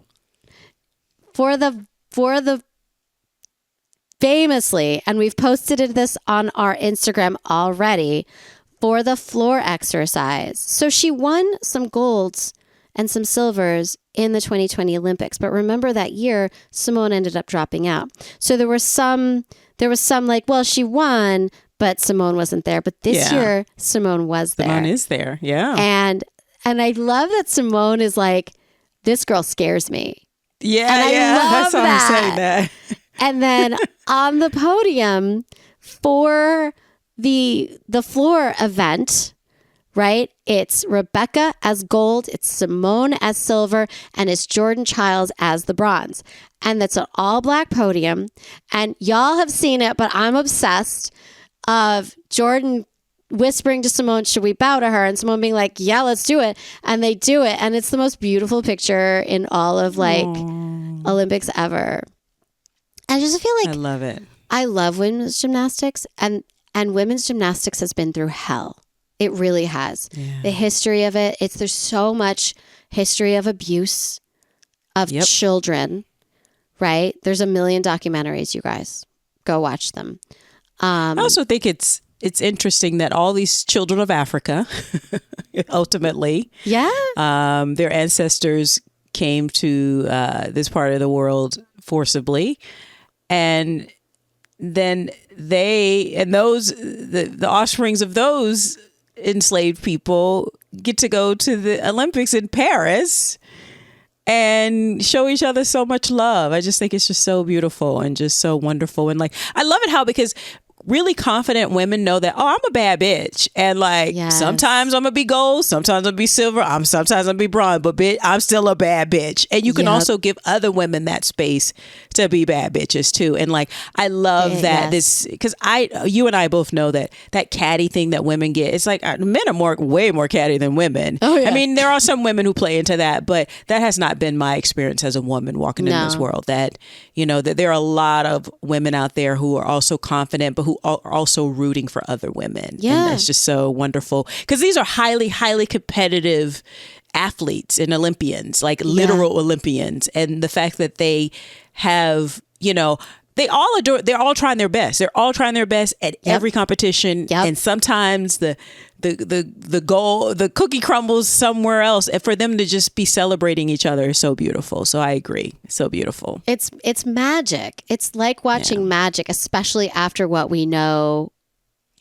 for the famously, and we've posted this on our Instagram already, for the floor exercise. So she won some golds and some silvers in the 2020 Olympics. But remember that year, Simone ended up dropping out. So there was some like, well, she won, but Simone wasn't there. But this year, Simone was there. Simone is there, yeah. And I love that Simone is like, this girl scares me. Yeah, and I love that's why I'm saying that. And then on the podium for the floor event, right? It's Rebecca as gold, it's Simone as silver, and it's Jordan Childs as the bronze. And that's an all-black podium. And y'all have seen it, but I'm obsessed of Jordan whispering to Simone, should we bow to her? And Simone being like, yeah, let's do it. And they do it. And it's the most beautiful picture in all of like Olympics ever. I just feel like I love it. I love women's gymnastics, and women's gymnastics has been through hell. It really has. Yeah. The history of it, there's so much history of abuse of children, right? There's a million documentaries, you guys. Go watch them. I also think it's interesting that all these children of Africa, ultimately, their ancestors came to this part of the world forcibly, and then the offsprings of those enslaved people get to go to the Olympics in Paris and show each other so much love. I just think it's just so beautiful and just so wonderful. And like, I love it how, because really confident women know that, oh, I'm a bad bitch. And like, sometimes I'm going to be gold. Sometimes I'm going to be silver. Sometimes I'm going to be bronze. But bitch, I'm still a bad bitch. And you can also give other women that space to be bad bitches too. And like, I love that this, because you and I both know that catty thing that women get, it's like men are way more catty than women. Oh, yeah. I mean, there are some women who play into that, but that has not been my experience as a woman walking in this world. That, you know, that there are a lot of women out there who are also confident, but who are also rooting for other women. Yeah. And that's just so wonderful. Because these are highly, highly competitive athletes and Olympians, like literal Olympians. And the fact that they have, you know, they're all trying their best. They're all trying their best at every competition. Yep. And sometimes the goal, the cookie crumbles somewhere else. And for them to just be celebrating each other is so beautiful. So I agree. It's so beautiful. It's magic. It's like watching magic, especially after what we know.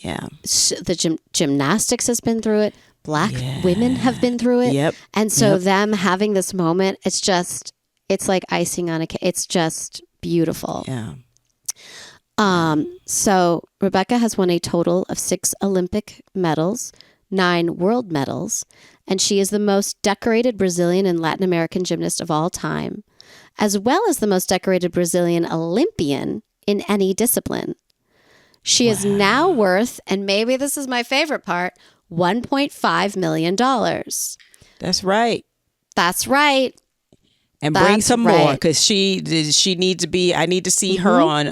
Yeah. The gymnastics has been through it. Black women have been through it. Yep. And so them having this moment, it's like icing on a cake. It's just beautiful. Yeah. So Rebecca has won a total of 6 Olympic medals, 9 world medals, and she is the most decorated Brazilian and Latin American gymnast of all time, as well as the most decorated Brazilian Olympian in any discipline. She is now worth, and maybe this is my favorite part, $1.5 million. That's right. That's right. And bring some more, because she needs to be. I need to see her on.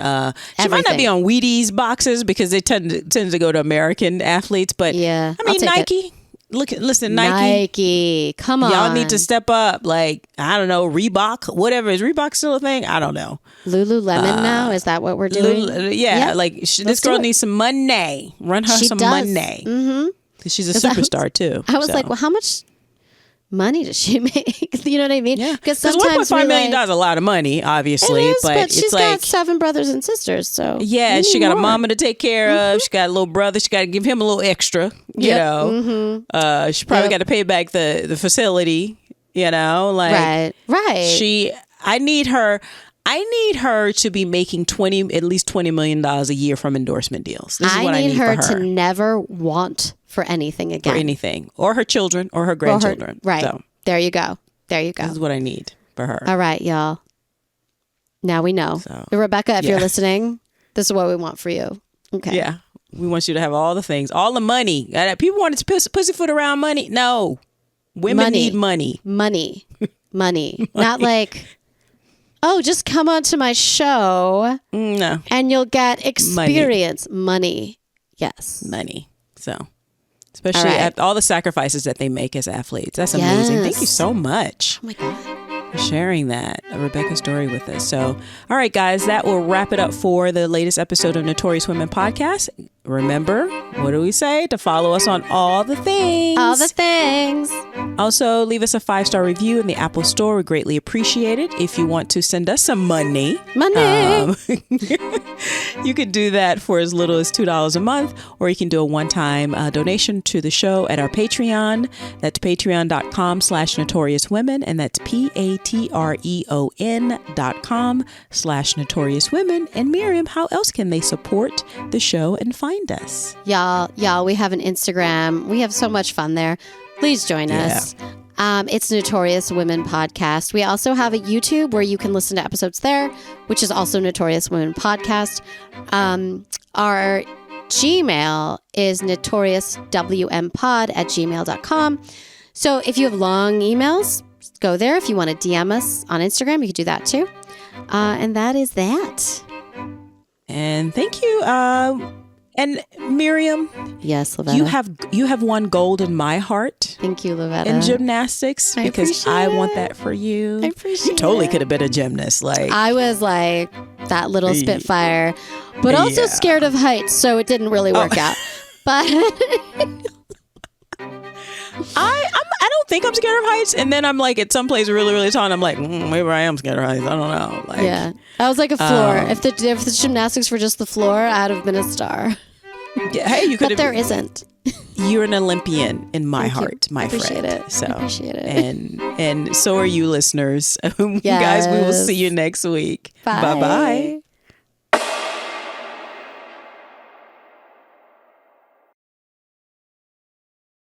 She might not be on Wheaties boxes because they tend to go to American athletes. But I mean, Nike. Listen, Nike. Come on, y'all need to step up. Like, I don't know, Reebok, whatever. Is Reebok still a thing? I don't know. Lululemon now, is that what we're doing? Like this girl needs some money. Run her some money. Because she's a superstar too. I was like, well, how much money does she make? You know what I mean? Yeah. Because $1.5 million is a lot of money, obviously. It is, but she's got 7 brothers and sisters, so she got a mama to take care of. She got a little brother. She got to give him a little extra. You know, she probably got to pay back the facility. You know, like right. I need her to be making at least $20 million a year from endorsement deals. This is what I need her to never want for anything again. For anything. Or her children or her grandchildren. Right. So, there you go. This is what I need for her. All right, y'all. Now we know. So, Rebecca, if you're listening, this is what we want for you. Okay. Yeah. We want you to have all the things. All the money. People want to pussyfoot around money. No. Women need money. Money. Not like, oh, just come on to my show. No. And you'll get experience. Money. Yes. Money. So, especially at all the sacrifices that they make as athletes. That's amazing. Thank you so much. Oh my God. For sharing that, Rebecca's story with us. So, all right, guys, that will wrap it up for the latest episode of Notorious Women Podcast. Remember, what do we say? To follow us on all the things. All the things. Also, leave us a 5-star review in the Apple Store. We greatly appreciate it. If you want to send us some money. You can do that for as little as $2 a month, or you can do a one-time donation to the show at our Patreon. That's patreon.com/notoriouswomen, and that's patreon.com/notoriouswomen. And Miriam, how else can they support the show and find us? Y'all, we have an Instagram. We have so much fun there. Please join us. It's Notorious Women Podcast. We also have a YouTube where you can listen to episodes there, which is also Notorious Women Podcast. Our Gmail is notoriouswmpod@gmail.com. So if you have long emails, go there. If you want to DM us on Instagram, you can do that too. And that is that. And thank you. And Miriam, yes, Lavetta, you have won gold in my heart. Thank you, Lavetta. In gymnastics, because I want that for you. I appreciate it. You totally could have been a gymnast. Like, I was like that little Spitfire, but also scared of heights, so it didn't really work out. But I don't think I'm scared of heights, and then I'm like at some place really, really tall, and I'm like, maybe I am scared of heights. I don't know. Like, yeah, I was like a floor. If the gymnastics were just the floor, I'd have been a star. Yeah, hey, you could. But there isn't. You're an Olympian in my heart, my friend. I appreciate it. And so are you, listeners. Guys, we will see you next week. Bye. Bye-bye.